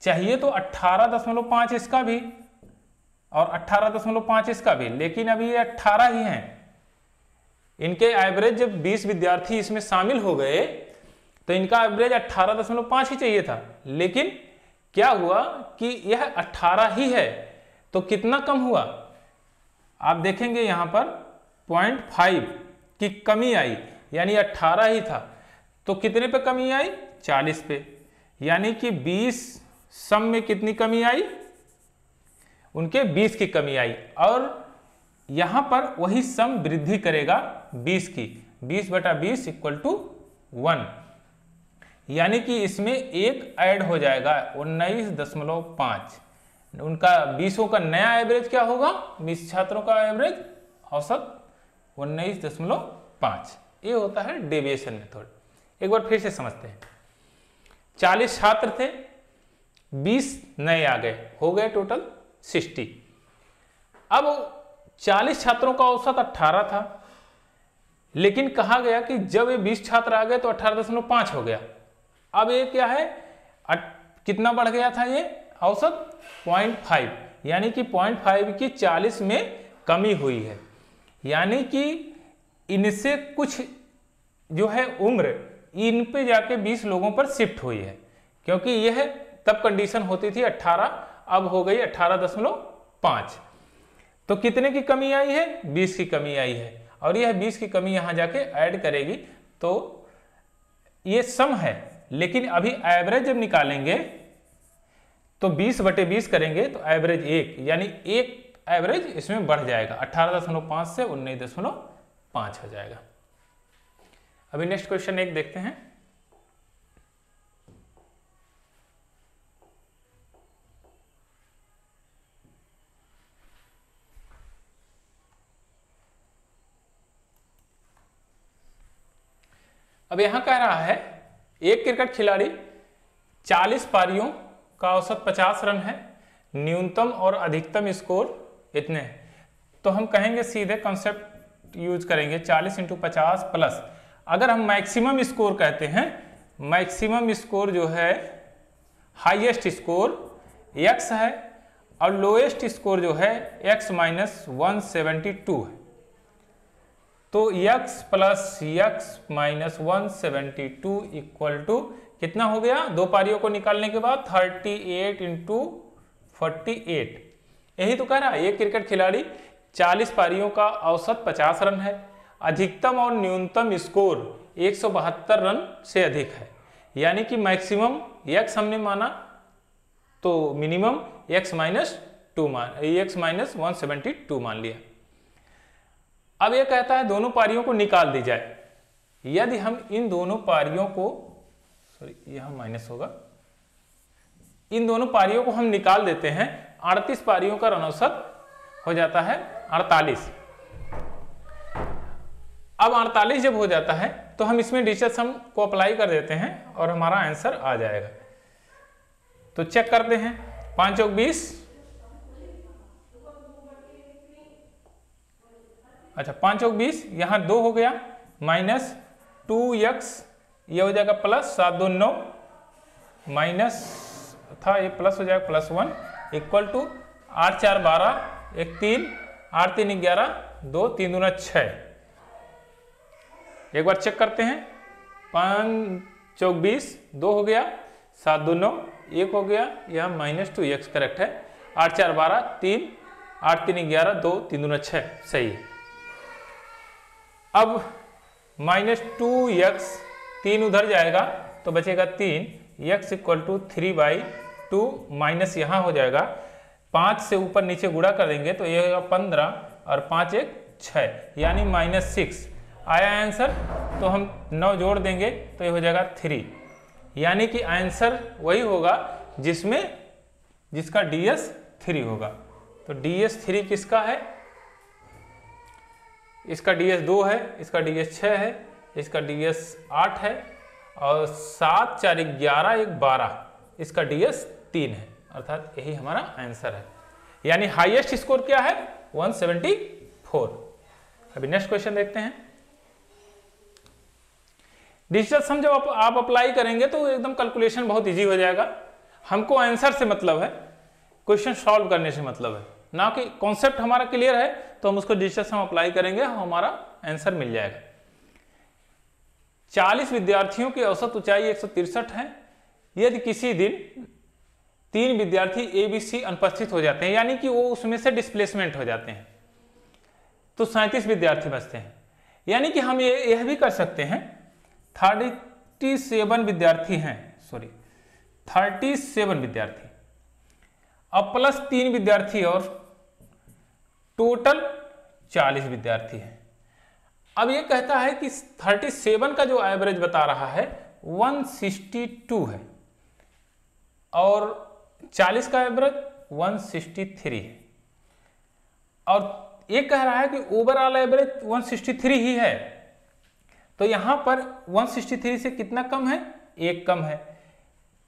चाहिए तो 18.5 इसका भी और 18.5 इसका भी, लेकिन अभी ये 18 ही हैं। इनके एवरेज जब 20 विद्यार्थी इसमें शामिल हो गए तो इनका एवरेज 18.5 ही चाहिए था, लेकिन क्या हुआ कि यह 18 ही है, तो कितना कम हुआ आप देखेंगे यहाँ पर 0.5 की कमी आई, यानी 18 ही था तो कितने पे कमी आई, 40 पे, यानी कि 20 सम में कितनी कमी आई, उनके 20 की कमी आई। और यहां पर वही सम वृद्धि करेगा 20 की, 20/20 = 1, यानी कि इसमें एक ऐड हो जाएगा 19.5। उनका 20 का नया एवरेज क्या होगा, 20 छात्रों का एवरेज औसत 19.5। ये होता है डेविएशन मेथड। एक बार फिर से समझते हैं। 40 छात्र थे, 20 नए आ गए, हो गए टोटल 60। अब 40 छात्रों का औसत 18 था, लेकिन कहा गया कि जब ये 20 छात्र आ गए तो 18.5 हो गया। अब ये क्या है, कितना बढ़ गया था ये औसत 0.5, यानी कि 0.5 की 40 में कमी हुई है, यानी कि इनसे कुछ जो है उम्र इन पे जाके 20 लोगों पर शिफ्ट हुई है, क्योंकि यह तब कंडीशन होती थी 18, अब हो गई 18.5। तो कितने की कमी आई है, 20 की कमी आई है, और यह 20 की कमी यहां जाके ऐड करेगी, तो ये सम है। लेकिन अभी एवरेज जब निकालेंगे तो 20/20 करेंगे तो एवरेज 1, यानी एक एवरेज इसमें बढ़ जाएगा, 18.5 से 19.5 हो जाएगा। अभी नेक्स्ट क्वेश्चन 1 देखते हैं। अब यहां कह रहा है एक क्रिकेट खिलाड़ी 40 पारियों का औसत 50 रन है, न्यूनतम और अधिकतम स्कोर इतने हैं। तो हम कहेंगे सीधे कॉन्सेप्ट यूज करेंगे 40 × 50 प्लस, अगर हम मैक्सिमम स्कोर कहते हैं, मैक्सिमम स्कोर जो है हाईएस्ट स्कोर x है और लोएस्ट स्कोर जो है x - 172 है। तो x + x - 172 इक्वल टू कितना हो गया, दो पारियों को निकालने के बाद 38 × 48। यही तो कह रहा है, एक क्रिकेट खिलाड़ी 40 पारियों का औसत 50 रन है, अधिकतम और न्यूनतम स्कोर 172 रन से अधिक है, यानी कि मैक्सिमम x हमने माना तो मिनिमम x - 172 मान लिया। अब यह कहता है दोनों पारियों को निकाल दी जाए। यदि हम इन दोनों पारियों को, सॉरी यहां माइनस होगा, इन दोनों पारियों को हम निकाल देते हैं, 38 पारियों का रन औसत हो जाता है 48। अब 48 जब हो जाता है तो हम इसमें डिजिटल सम को अप्लाई कर देते हैं और हमारा आंसर आ जाएगा। तो चेक करते हैं, 5 × 20, अच्छा 5 × 20, यहाँ 2 हो गया, -2x, ये हो जाएगा प्लस 7 2 9, माइनस था ये प्लस हो जाएगा +1 इक्वल टू 8 4 12 1 3 8 3 11 2 3 दूना 6। एक बार चेक करते हैं, 5 × 20, 2 हो गया, 7 2 9 1 हो गया, यह -2x करेक्ट है, 8 4 12 3 8 3 11 2 3 दूना 6 सही है। अब -2x 3 उधर जाएगा तो बचेगा 3, x = 3/2 माइनस यहाँ हो जाएगा, 5 से ऊपर नीचे गुणा कर देंगे तो ये होगा 15 और 5 1 6, यानी -6 आया आंसर। तो हम 9 जोड़ देंगे तो ये हो जाएगा 3, यानी कि आंसर वही होगा जिसका DS 3 होगा। तो DS 3 किसका है, इसका DS 2 है, इसका DS 6 है, इसका DS 8 है, और 7 4 11 1 12, इसका DS 3 है, अर्थात यही हमारा आंसर है। यानी हाईएस्ट स्कोर क्या है, 174। अभी नेक्स्ट क्वेश्चन देखते हैं। डिजिटल सम जब आप अप्लाई करेंगे तो एकदम कैलकुलेशन बहुत इजी हो जाएगा। हमको आंसर से मतलब है, क्वेश्चन सॉल्व करने से मतलब है, ना कि कॉन्सेप्ट हमारा क्लियर है तो हम उसको डिजिटल सम अप्लाई करेंगे, हमारा आंसर मिल जाएगा। 40 विद्यार्थियों की औसत ऊंचाई 163 है। यदि किसी दिन 3 विद्यार्थी ABC अनुपस्थित हो जाते हैं, यानी कि वो उसमें से डिस्प्लेसमेंट हो जाते हैं, तो 37 विद्यार्थी बचते हैं। यानी कि हम यह भी कर सकते हैं 37 विद्यार्थी हैं, सॉरी 37 विद्यार्थी, अब प्लस 3 विद्यार्थी और टोटल 40 विद्यार्थी हैं। अब ये कहता है कि 37 का जो एवरेज बता रहा है 162 है और 40 का एवरेज 163 है, और ये कह रहा है कि ओवरऑल एवरेज 163 ही है। तो यहां पर 163 से कितना कम है, 1 कम है,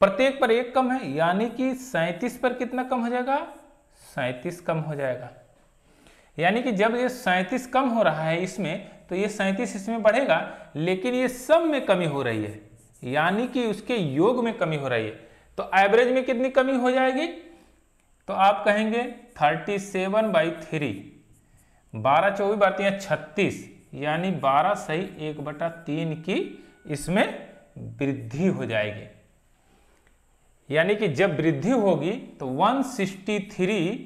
प्रत्येक पर 1 कम है, यानी कि 37 पर कितना कम हो जाएगा, 37 कम हो जाएगा। यानी कि जब ये 37 कम हो रहा है इसमें, तो ये 37 इसमें बढ़ेगा, लेकिन ये सब में कमी हो रही है, यानी कि उसके योग में कमी हो रही है। तो एवरेज में कितनी कमी हो जाएगी? तो आप कहेंगे 37/3, 12 24 बार 36, यानी 12 सही 1/3 की इसमें वृद्धि हो जाएगी। यानी कि जब वृद्धि होगी तो 163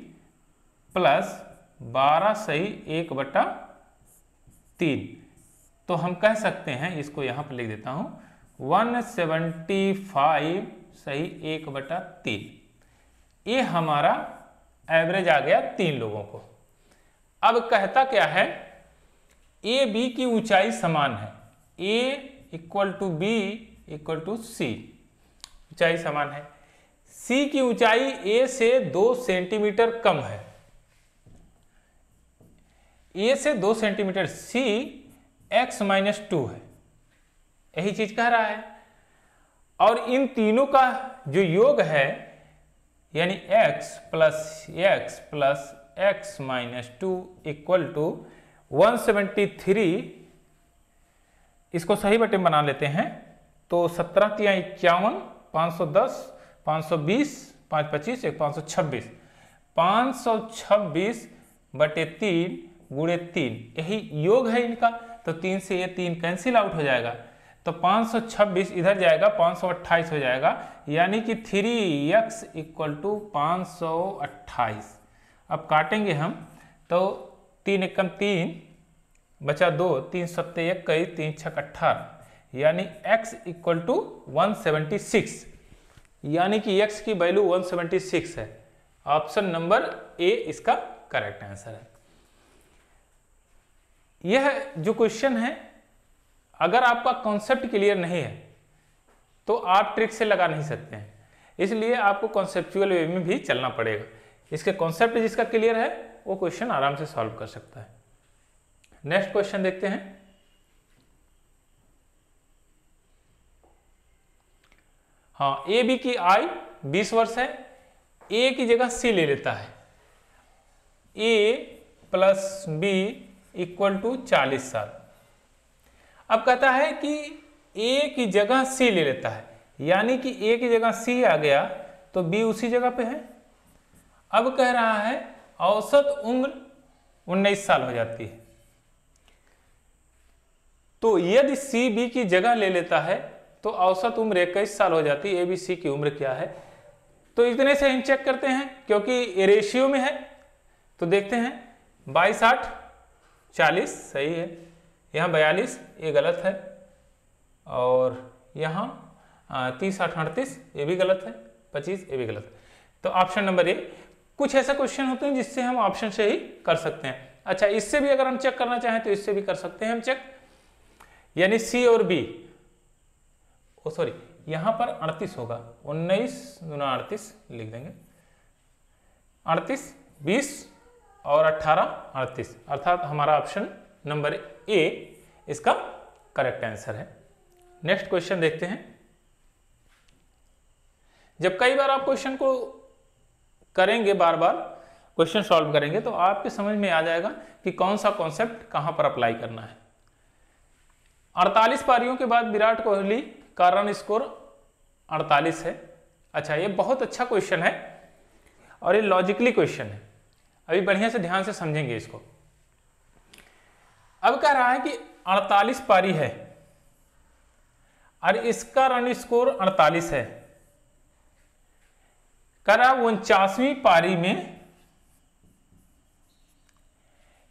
प्लस 12 सही 1/3, तो हम कह सकते हैं, इसको यहां पर लिख देता हूं, 175 सही 1/3। ये हमारा एवरेज आ गया 3 लोगों को। अब कहता क्या है, ए बी की ऊंचाई समान है, A equal to B equal to C, ऊंचाई समान है। सी की ऊंचाई ए से 2 सेंटीमीटर कम है, ए से 2 सेंटीमीटर, सी x-2 है, यही चीज कह रहा है। और इन तीनों का जो योग है, यानी x plus x-2 equal to 173, इसको सही बटे बना लेते हैं, तो 17 × 51, 510, 520, 5 25, 526, 526/3 गुणे 3, यही योग है इनका। तो 3 से ये 3 कैंसिल आउट हो जाएगा, तो 526 इधर जाएगा, 528 हो जाएगा, यानी कि 3x = 528। अब काटेंगे हम, तो 3 एकम 3 बचा 2, 3 7 21, 3 6 18, यानी x = 176, यानी कि x की वैल्यू 176 है। ऑप्शन नंबर ए इसका करेक्ट आंसर है। यह जो क्वेश्चन है, अगर आपका कॉन्सेप्ट क्लियर नहीं है तो आप ट्रिक से लगा नहीं सकते हैं, इसलिए आपको कॉन्सेप्चुअल वे में भी चलना पड़ेगा। इसके कॉन्सेप्ट जिसका क्लियर है वो क्वेश्चन आराम से सॉल्व कर सकता है। नेक्स्ट क्वेश्चन देखते हैं। हाँ, ए बी की आयु 20 वर्ष है, ए की जगह सी ले लेता है, ए प्लस बी इक्वल टू 40 साल। अब कहता है कि ए की जगह सी ले लेता है, यानी कि ए की जगह सी आ गया तो बी उसी जगह पे है। अब कह रहा है औसत उम्र 19 साल हो जाती है, तो यदि सी बी की जगह ले लेता है तो औसत उम्र 21 साल हो जाती है। ए बी सी की उम्र क्या है, तो इतने से हम चेक करते हैं, क्योंकि ये रेशियो में है। तो देखते हैं, 22 8 40 सही है, यहाँ 42 ये गलत है, और यहाँ 30 8 38 ये भी गलत है, 25 ये भी गलत है। तो ऑप्शन नंबर ए। कुछ ऐसा क्वेश्चन होते हैं जिससे हम ऑप्शन से ही कर सकते हैं। अच्छा, इससे भी अगर हम चेक करना चाहें तो इससे भी कर सकते हैं हम चेक, यानी सी और बी, ओ सॉरी यहाँ पर 38 होगा, 19 × 38 लिख देंगे, 38 20 और 18 38, अर्थात हमारा ऑप्शन नंबर ए इसका करेक्ट आंसर है। नेक्स्ट क्वेश्चन देखते हैं। जब कई बार आप क्वेश्चन को करेंगे, बार बार क्वेश्चन सॉल्व करेंगे, तो आपके समझ में आ जाएगा कि कौन सा कॉन्सेप्ट कहां पर अप्लाई करना है। 48 पारियों के बाद विराट कोहली का रन स्कोर 48 है। अच्छा, ये बहुत अच्छा क्वेश्चन है और ये लॉजिकली क्वेश्चन है, अभी बढ़िया से ध्यान से समझेंगे इसको। अब कह रहा है कि 48 पारी है और इसका रन स्कोर 48 है। कह रहा 49वीं पारी में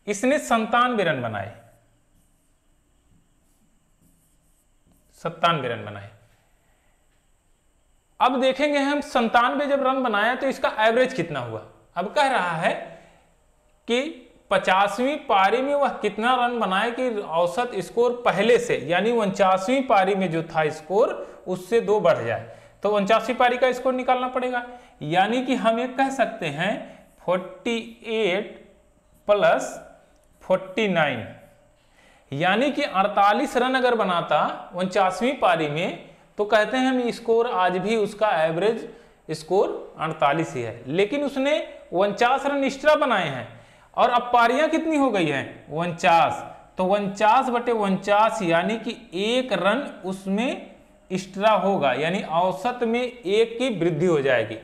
इसने 97 रन बनाए, 97 रन बनाए। अब देखेंगे हम 97 जब रन बनाया तो इसका एवरेज कितना हुआ। अब कह रहा है कि 50वीं पारी में वह कितना रन बनाए कि औसत स्कोर पहले से, यानी 49वीं पारी में जो था स्कोर उससे 2 बढ़ जाए। तो 49वीं पारी का स्कोर निकालना पड़ेगा, यानी कि हम ये कह सकते हैं 48 + 49, यानी कि 48 रन अगर बनाता 49वीं पारी में तो कहते हैं हम स्कोर आज भी उसका एवरेज स्कोर 48 ही है। लेकिन उसने 49 रन एक्स्ट्रा बनाए हैं और अब पारियां कितनी हो गई हैं 49, तो 49/49 यानी कि 1 रन उसमें एक्स्ट्रा होगा, यानी औसत में 1 की वृद्धि हो जाएगी।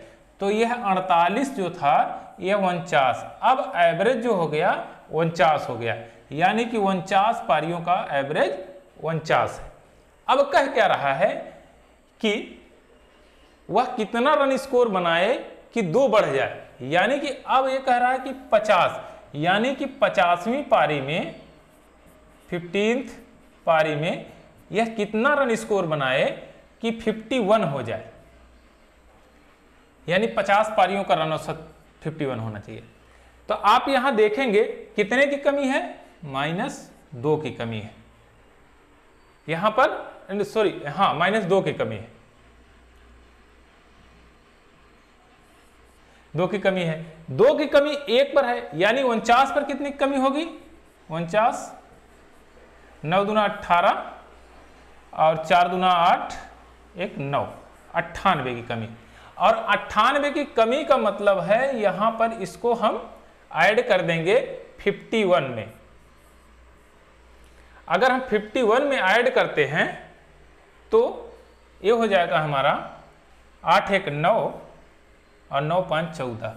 तो यह 48 जो था यह 49, अब एवरेज जो हो गया 49 हो गया, यानी कि 49 पारियों का एवरेज 49 है। अब कह क्या रहा है कि वह कितना रन स्कोर बनाए कि 2 बढ़ जाए, यानी कि अब ये कह रहा है कि 50, यानी कि 50वीं पारी में 15th पारी में यह कितना रन स्कोर बनाए कि 51 हो जाए, यानी 50 पारियों का रन औसत 51 होना चाहिए। तो आप यहां देखेंगे कितने की कमी है, -2 की कमी है यहां पर, सॉरी हाँ -2 की कमी है, 2 की कमी है। 2 की कमी 1 पर है, यानी 49 पर कितनी कमी होगी, 49, 9 दूना 18 और 4 दूना 8, 1 9, 98 की कमी। और 98 की कमी का मतलब है यहां पर इसको हम ऐड कर देंगे 51 में। अगर हम 51 में ऐड करते हैं तो ये हो जाएगा हमारा 8 1 9 और 9 5 14,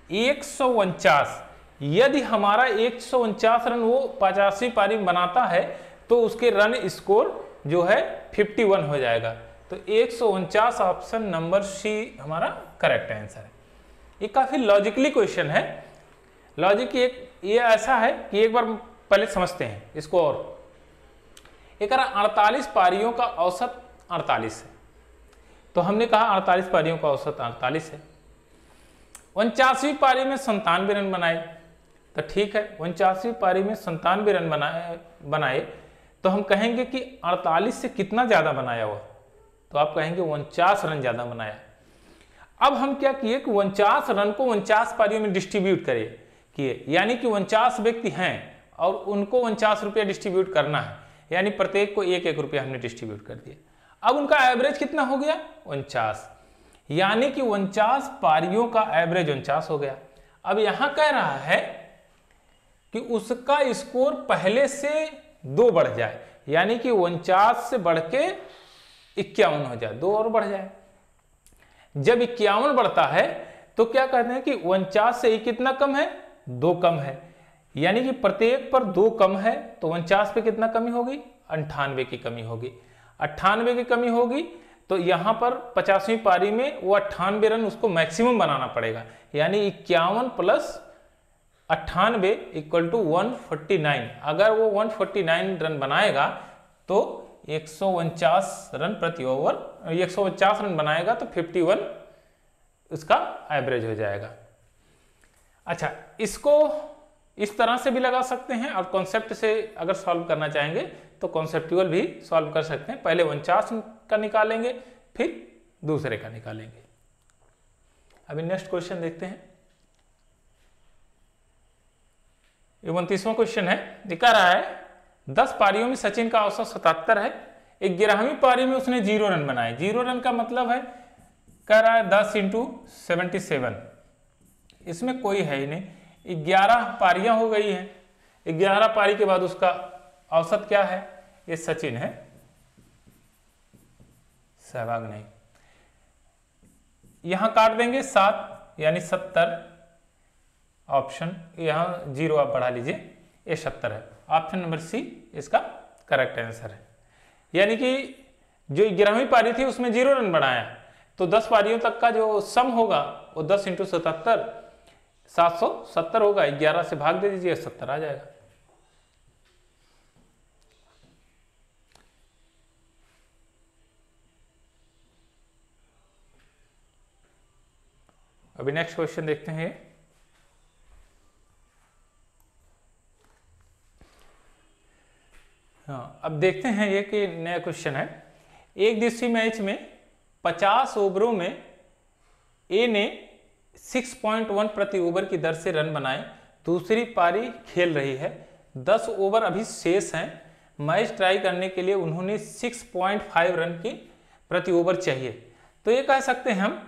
149। यदि हमारा 149 रन वो 50वीं पारी में बनाता है तो उसके रन स्कोर जो है 51 हो जाएगा। तो 149 ऑप्शन नंबर सी हमारा करेक्ट आंसर है। ये काफी लॉजिकली क्वेश्चन है। लॉजिक ये ऐसा है कि एक बार पहले समझते हैं इसको। और एक 48 पारियों का औसत 48 है, तो हमने कहा 48 पारियों का औसत 48 है। 49वीं पारी में 97 रन बनाए, तो ठीक है 49वीं पारी में 97 रन बनाए तो हम कहेंगे कि 48 से कितना ज्यादा बनाया हुआ, तो आप कहेंगे 49 रन ज्यादा बनाया। अब हम क्या किए कि 49 रन को 49 पारियों में डिस्ट्रीब्यूट किए, यानी कि 49 व्यक्ति हैं और उनको 49 रुपया डिस्ट्रीब्यूट करना है, यानी प्रत्येक को 1 1 रुपया हमने डिस्ट्रीब्यूट कर दिया। अब उनका एवरेज कितना हो गया 49, यानी कि 49 पारियों का एवरेज 49 हो गया। अब यहां कह रहा है कि उसका स्कोर पहले से 2 बढ़ जाए, यानी कि 49 से बढ़ के 51 हो जाए, 2 और बढ़ जाए। जब 51 बढ़ता है तो क्या कहते हैं कि 49 से कितना कम है, 2 कम है, यानी कि प्रत्येक पर 2 कम है, तो 49 पे कितना कमी होगी, 98 की कमी होगी। 98 की कमी होगी तो यहां पर 50वीं पारी में वो 98 रन उसको मैक्सिमम बनाना पड़ेगा, यानी 51 प्लस 98 इक्वल टू 149। अगर वो 149 रन बनाएगा तो 149 रन प्रति ओवर, 149 रन बनाएगा तो 51 उसका एवरेज हो जाएगा। अच्छा, इसको इस तरह से भी लगा सकते हैं और कॉन्सेप्ट से अगर सॉल्व करना चाहेंगे तो कॉन्सेप्चुअल भी सॉल्व कर सकते हैं। पहले 49 का निकालेंगे फिर दूसरे का निकालेंगे। अभी नेक्स्ट क्वेश्चन देखते हैं। ये 29वां क्वेश्चन है। दिखा रहा है 10 पारियों में सचिन का औसत 77 है। 11वीं पारी में उसने 0 रन बनाए। 0 रन का मतलब है कह रहा है 10 × 77, इसमें कोई है ही नहीं। 11 पारियां हो गई हैं, 11 पारी के बाद उसका औसत क्या है, ये सचिन है, सहवाग नहीं। यहां काट देंगे 7 यानी 70, ऑप्शन यहां 0 आप बढ़ा लीजिए, ये 70 है। ऑप्शन नंबर सी इसका करेक्ट आंसर है। यानी कि जो 11वीं पारी थी उसमें 0 रन बनाया, तो 10 पारियों तक का जो सम होगा वो 10 × 77 770 होगा। 11 से भाग दे दीजिए, 70 आ जाएगा। अभी नेक्स्ट क्वेश्चन देखते हैं। हाँ, अब देखते हैं ये कि नया क्वेश्चन है। एक दिवसीय मैच में 50 ओवरों में ए ने 6.1 प्रति ओवर की दर से रन बनाए। दूसरी पारी खेल रही है, 10 ओवर अभी शेष हैं। मैच ट्राई करने के लिए उन्होंने 6.5 रन की प्रति ओवर चाहिए। तो ये कह सकते हैं हम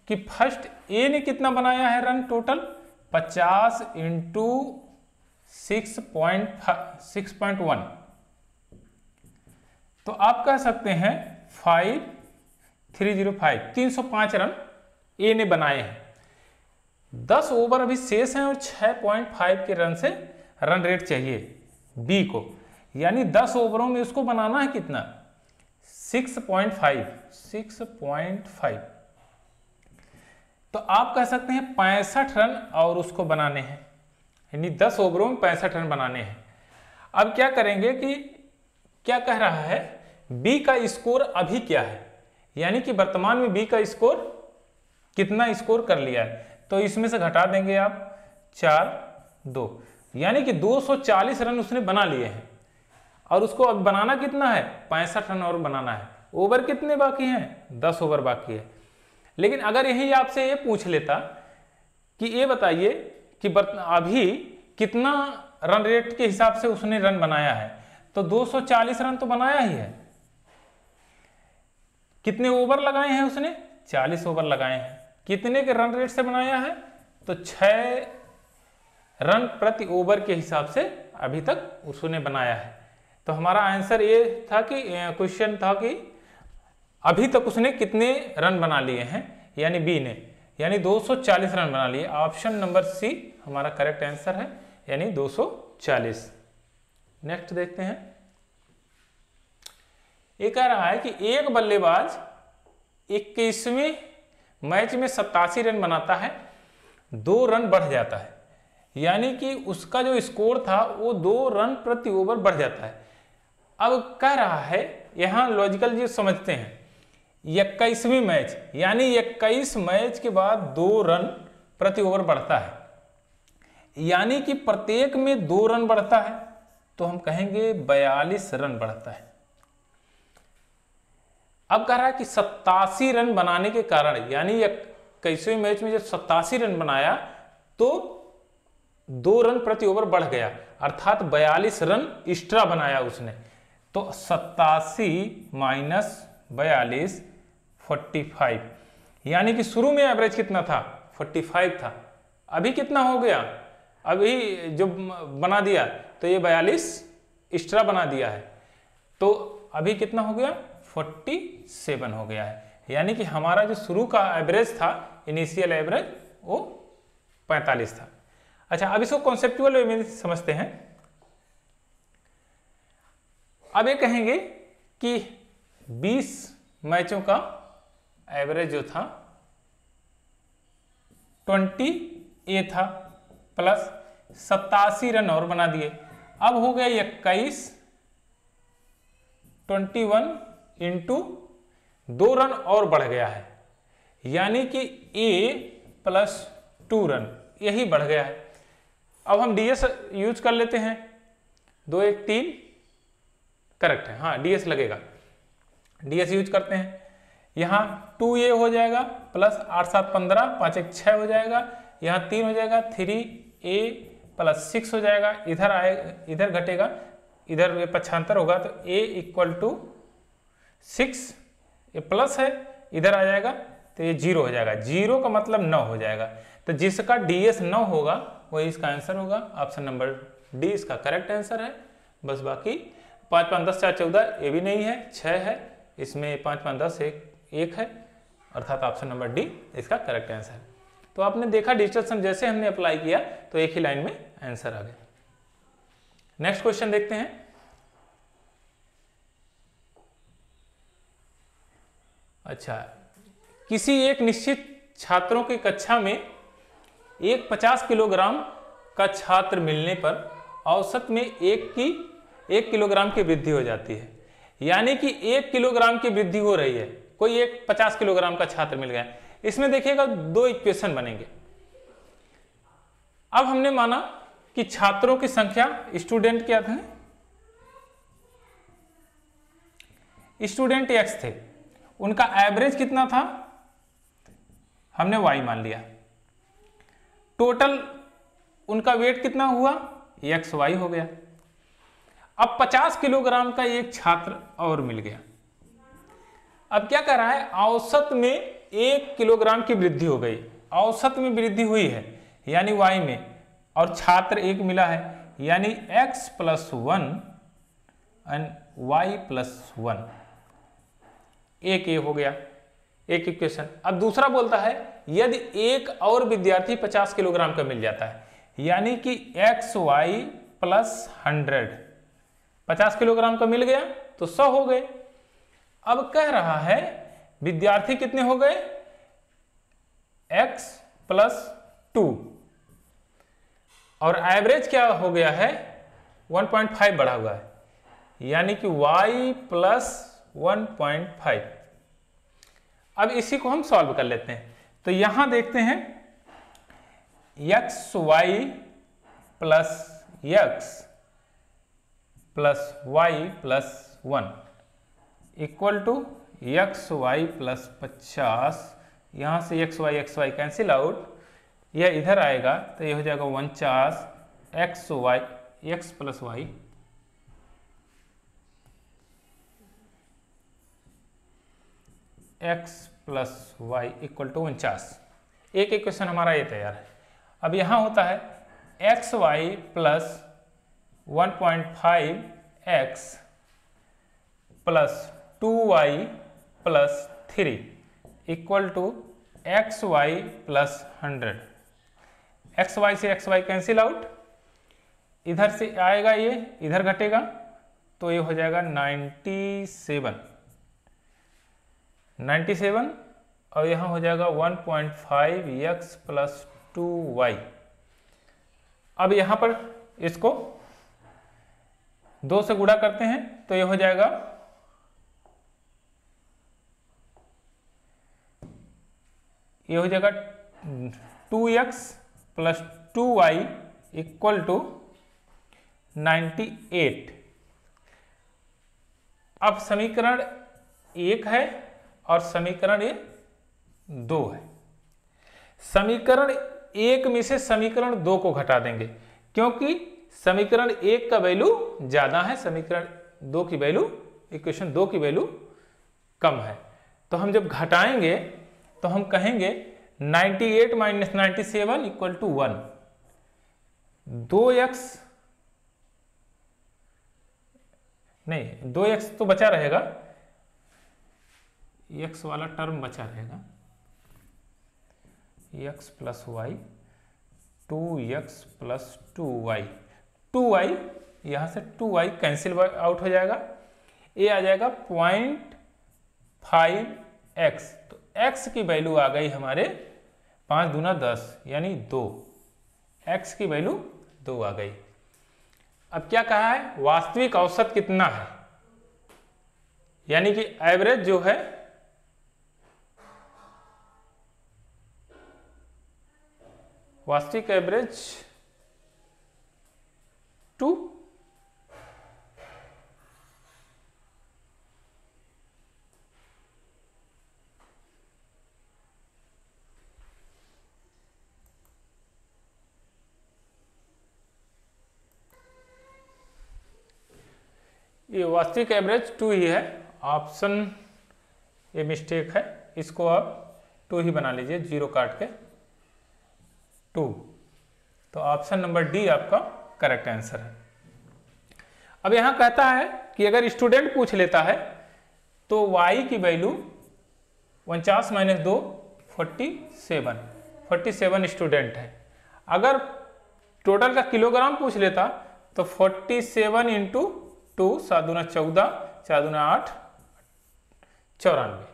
कि फर्स्ट ए ने कितना बनाया है रन, टोटल 50 × 6.1, तो आप कह सकते हैं 5305, 305 रन ए ने बनाए हैं। 10 ओवर अभी शेष हैं और 6.5 के रन से रन रेट चाहिए बी को, यानी 10 ओवरों में उसको बनाना है कितना, 6.5। तो आप कह सकते हैं 65 रन और उसको बनाने हैं, यानी 10 ओवरों में 65 रन बनाने हैं। अब क्या करेंगे कि क्या कह रहा है, बी का स्कोर अभी क्या है, यानी कि वर्तमान में बी का स्कोर कितना स्कोर कर लिया है, तो इसमें से घटा देंगे आप 4-2, यानी कि 240 रन उसने बना लिए हैं और उसको अब बनाना कितना है, 65 रन और बनाना है। ओवर कितने बाकी हैं, 10 ओवर बाकी है। लेकिन अगर यही आपसे ये पूछ लेता कि ये बताइए कि अभी कितना रन रेट के हिसाब से उसने रन बनाया है, तो 240 रन तो बनाया ही है। कितने ओवर लगाए हैं उसने, 40 ओवर लगाए हैं। कितने के रन रेट से बनाया है, तो 6 रन प्रति ओवर के हिसाब से अभी तक उसने बनाया है। तो हमारा आंसर ये था कि क्वेश्चन था कि अभी तक उसने कितने रन बना लिए हैं, यानी बी ने, यानी 240 रन बना लिए। ऑप्शन नंबर सी हमारा करेक्ट आंसर है, यानी 240। नेक्स्ट देखते हैं। ये कह रहा है कि एक बल्लेबाज 21वें मैच में 87 रन बनाता है, 2 रन बढ़ जाता है, यानी कि उसका जो स्कोर था वो 2 रन प्रति ओवर बढ़ जाता है। अब कह रहा है, यहां लॉजिकल जी समझते हैं, 21वें मैच यानी 21 मैच के बाद 2 रन प्रति ओवर बढ़ता है, यानी कि प्रत्येक में 2 रन बढ़ता है, तो हम कहेंगे 42 रन बढ़ता है। अब कह रहा है कि 87 रन बनाने के कारण, यानी 21वें मैच में जब 87 रन बनाया तो 2 रन प्रति ओवर बढ़ गया, अर्थात 42 रन एक्स्ट्रा बनाया उसने। तो 87 माइनस 42 45, यानी कि शुरू में एवरेज कितना था, 45 था, अभी कितना हो गया, अभी जो बना दिया तो ये 42 एक्स्ट्रा बना दिया है, तो अभी कितना हो गया, 47 हो गया है। यानी कि हमारा जो शुरू का एवरेज था, इनिशियल एवरेज, वो 45 था। अच्छा, अब इसको कॉन्सेप्चुअल वे में समझते हैं। अब ये कहेंगे कि 20 मैचों का एवरेज जो था 20 था, प्लस 87 रन और बना दिए, अब हो गया 21, 21 इंटू 2 रन और बढ़ गया है, यानी कि ए प्लस 2 रन, यही बढ़ गया है। अब हम डीएस यूज कर लेते हैं, 2 1 3 करेक्ट है, हाँ डीएस लगेगा, डीएस यूज करते हैं। यहाँ 2a हो जाएगा प्लस 8 7 15, 5 1 6 हो जाएगा, यहाँ 3 हो जाएगा, 3a प्लस 6 हो जाएगा, इधर आए, इधर घटेगा, इधर पक्षांतर होगा, तो a इक्वल टू 6, ये प्लस है, इधर आ जाएगा तो ये 0 हो जाएगा, 0 का मतलब 9 हो जाएगा। तो जिसका डीएस 9 होगा वही इसका आंसर होगा। ऑप्शन नंबर डी इसका करेक्ट आंसर है। बस बाकी 5 5 10 4 14 ये भी नहीं है, 6 है, इसमें 5 5 10 1 है, अर्थात ऑप्शन नंबर डी इसका करेक्ट आंसर है। तो आपने देखा डिजिटल सम जैसे हमने अप्लाई किया तो एक ही लाइन में आंसर आ गया। नेक्स्ट क्वेश्चन देखते हैं। अच्छा, किसी एक निश्चित छात्रों की कक्षा में एक 50 किलोग्राम का छात्र मिलने पर औसत में 1 किलोग्राम की वृद्धि हो जाती है, यानी कि 1 किलोग्राम की वृद्धि हो रही है। कोई एक 50 किलोग्राम का छात्र मिल गया, इसमें देखिएगा 2 इक्वेशन बनेंगे। अब हमने माना कि छात्रों की संख्या, स्टूडेंट क्या थे, स्टूडेंट x थे, उनका एवरेज कितना था, हमने y मान लिया, टोटल उनका वेट कितना हुआ, xy हो गया। अब 50 किलोग्राम का एक छात्र और मिल गया। अब क्या कर रहा है, औसत में 1 किलोग्राम की वृद्धि हो गई, औसत में वृद्धि हुई है यानी y में, और छात्र 1 मिला है, यानी x plus 1 and y plus 1। एक ये हो गया, एक इक्वेशन। अब दूसरा बोलता है यदि एक और विद्यार्थी 50 किलोग्राम का मिल जाता है, यानी कि xy प्लस 100, 50 किलोग्राम का मिल गया तो 100 हो गए। अब कह रहा है विद्यार्थी कितने हो गए, x प्लस 2, और एवरेज क्या हो गया है 1.5 बढ़ा हुआ है, यानी कि y प्लस 1.5। अब इसी को हम सॉल्व कर लेते हैं। तो यहां देखते हैं xy plus x plus y plus 1 equal to xy plus 50। यहां से xy कैंसिल आउट, यह इधर आएगा तो यह हो जाएगा 49 x plus y x plus y equal to 49। एक इक्वेशन हमारा ये तैयार है। अब यहाँ होता है x y plus 1.5 x plus 2y plus 3 equal to x y plus 100। X y से एक्स वाई कैंसिल आउट, इधर से आएगा ये, इधर घटेगा तो ये हो जाएगा 97 और यहाँ हो जाएगा 1.5 x प्लस 2y। अब यहाँ पर इसको 2 से गुणा करते हैं तो ये हो जाएगा 2x plus 2y equal to 98। अब समीकरण 1 है और समीकरण ये 2 है। समीकरण 1 में से समीकरण 2 को घटा देंगे, क्योंकि समीकरण 1 का वैल्यू ज्यादा है, समीकरण 2 की वैल्यू, इक्वेशन 2 की वैल्यू कम है। तो हम जब घटाएंगे तो हम कहेंगे 98 माइनस 97 इक्वल टू 1। 2x तो बचा रहेगा, x वाला टर्म बचा रहेगा, x plus Y 2x plus 2y। 2y यहां से 2y कैंसिल आउट हो जाएगा, ये आ जाएगा 0.5x। तो x की वैल्यू आ गई हमारे 5 दूना 10 यानी 2, x की वैल्यू 2 आ गई। अब क्या कहा है, वास्तविक औसत कितना है, यानी कि एवरेज जो है वास्तविक एवरेज 2। ये वास्तविक एवरेज 2 ही है, ऑप्शन ये मिस्टेक है, इसको आप 2 ही बना लीजिए, 0 काट के 2। तो ऑप्शन नंबर डी आपका करेक्ट आंसर है। अब यहां कहता है कि अगर स्टूडेंट पूछ लेता है तो y की वैल्यू 49 माइनस 2 47 स्टूडेंट है। अगर टोटल का किलोग्राम पूछ लेता तो 47 इंटू 2, 7 दूना 14, 4 दूना 8, 94,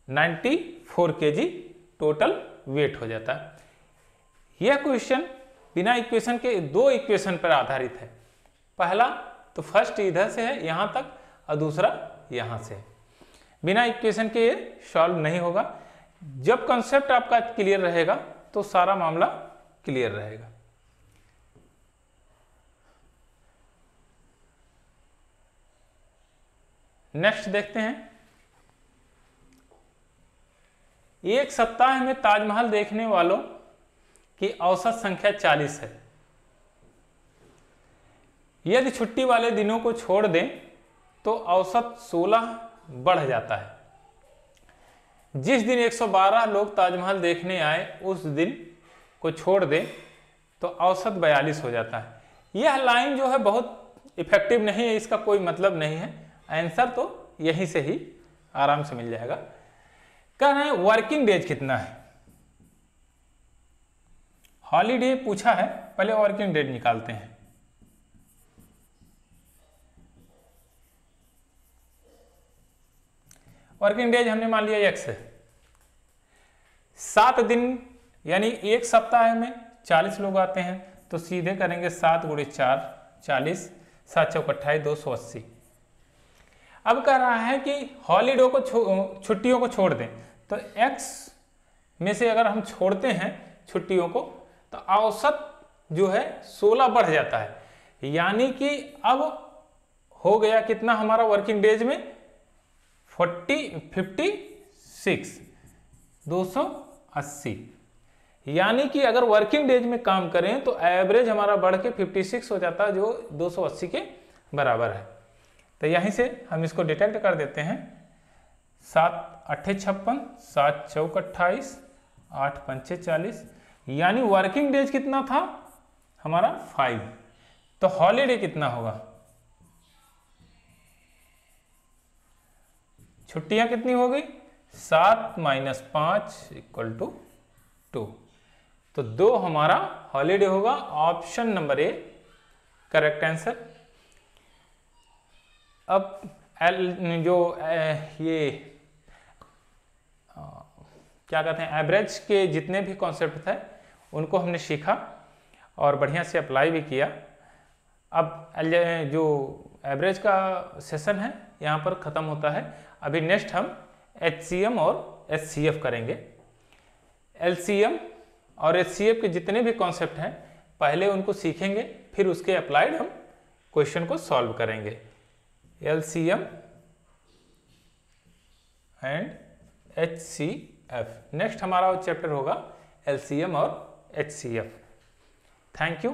94 kg टोटल वेट हो जाता है। यह क्वेश्चन बिना इक्वेशन के 2 इक्वेशन पर आधारित है। पहला तो फर्स्ट इधर से है यहां तक और दूसरा यहां से। बिना इक्वेशन के ये सॉल्व नहीं होगा। जब कंसेप्ट आपका क्लियर रहेगा तो सारा मामला क्लियर रहेगा। नेक्स्ट देखते हैं, एक सप्ताह में ताजमहल देखने वालों की औसत संख्या 40 है। यदि छुट्टी वाले दिनों को छोड़ दें तो औसत 16 बढ़ जाता है। जिस दिन 112 लोग ताजमहल देखने आए उस दिन को छोड़ दें तो औसत 42 हो जाता है। यह लाइन जो है बहुत इफेक्टिव नहीं है, इसका कोई मतलब नहीं है। आंसर तो यहीं से ही आराम से मिल जाएगा। कह रहे हैं वर्किंग डेज कितना है। हॉलीडे पूछा है, पहले वर्किंग डेज निकालते हैं। वर्किंग डेज हमने मान लिया x है। 7 दिन यानी एक सप्ताह में 40 लोग आते हैं, तो सीधे करेंगे 7 × 4 40, 7 चौक 28, 280। अब कह रहा है कि हॉलीडे को छुट्टियों को छोड़ दें, तो x में से अगर हम छोड़ते हैं छुट्टियों को तो औसत जो है 16 बढ़ जाता है, यानी कि अब हो गया कितना हमारा वर्किंग डेज में 56 280। यानी कि अगर वर्किंग डेज में काम करें तो एवरेज हमारा बढ़ के 56 हो जाता है, जो 280 के बराबर है। तो यहीं से हम इसको डिटेक्ट कर देते हैं। 7 8 56, 7 चौक 28, 8 5 40, यानी वर्किंग डेज कितना था हमारा 5। तो हॉलीडे कितना होगा, छुट्टियां कितनी हो गई 7 - 5 = 2। तो 2 हमारा हॉलीडे होगा। Option number A correct answer. अब ये क्या कहते हैं, एवरेज के जितने भी कॉन्सेप्ट थे उनको हमने सीखा और बढ़िया से अप्लाई भी किया। अब जो एवरेज का सेशन है यहाँ पर ख़त्म होता है। अभी नेक्स्ट हम HCM और HCF करेंगे। LCM और HCF के जितने भी कॉन्सेप्ट हैं पहले उनको सीखेंगे, फिर उसके अप्लाइड हम क्वेश्चन को सॉल्व करेंगे। LCM and HCF। नेक्स्ट हमारा चैप्टर होगा LCM और HCF। Thank you.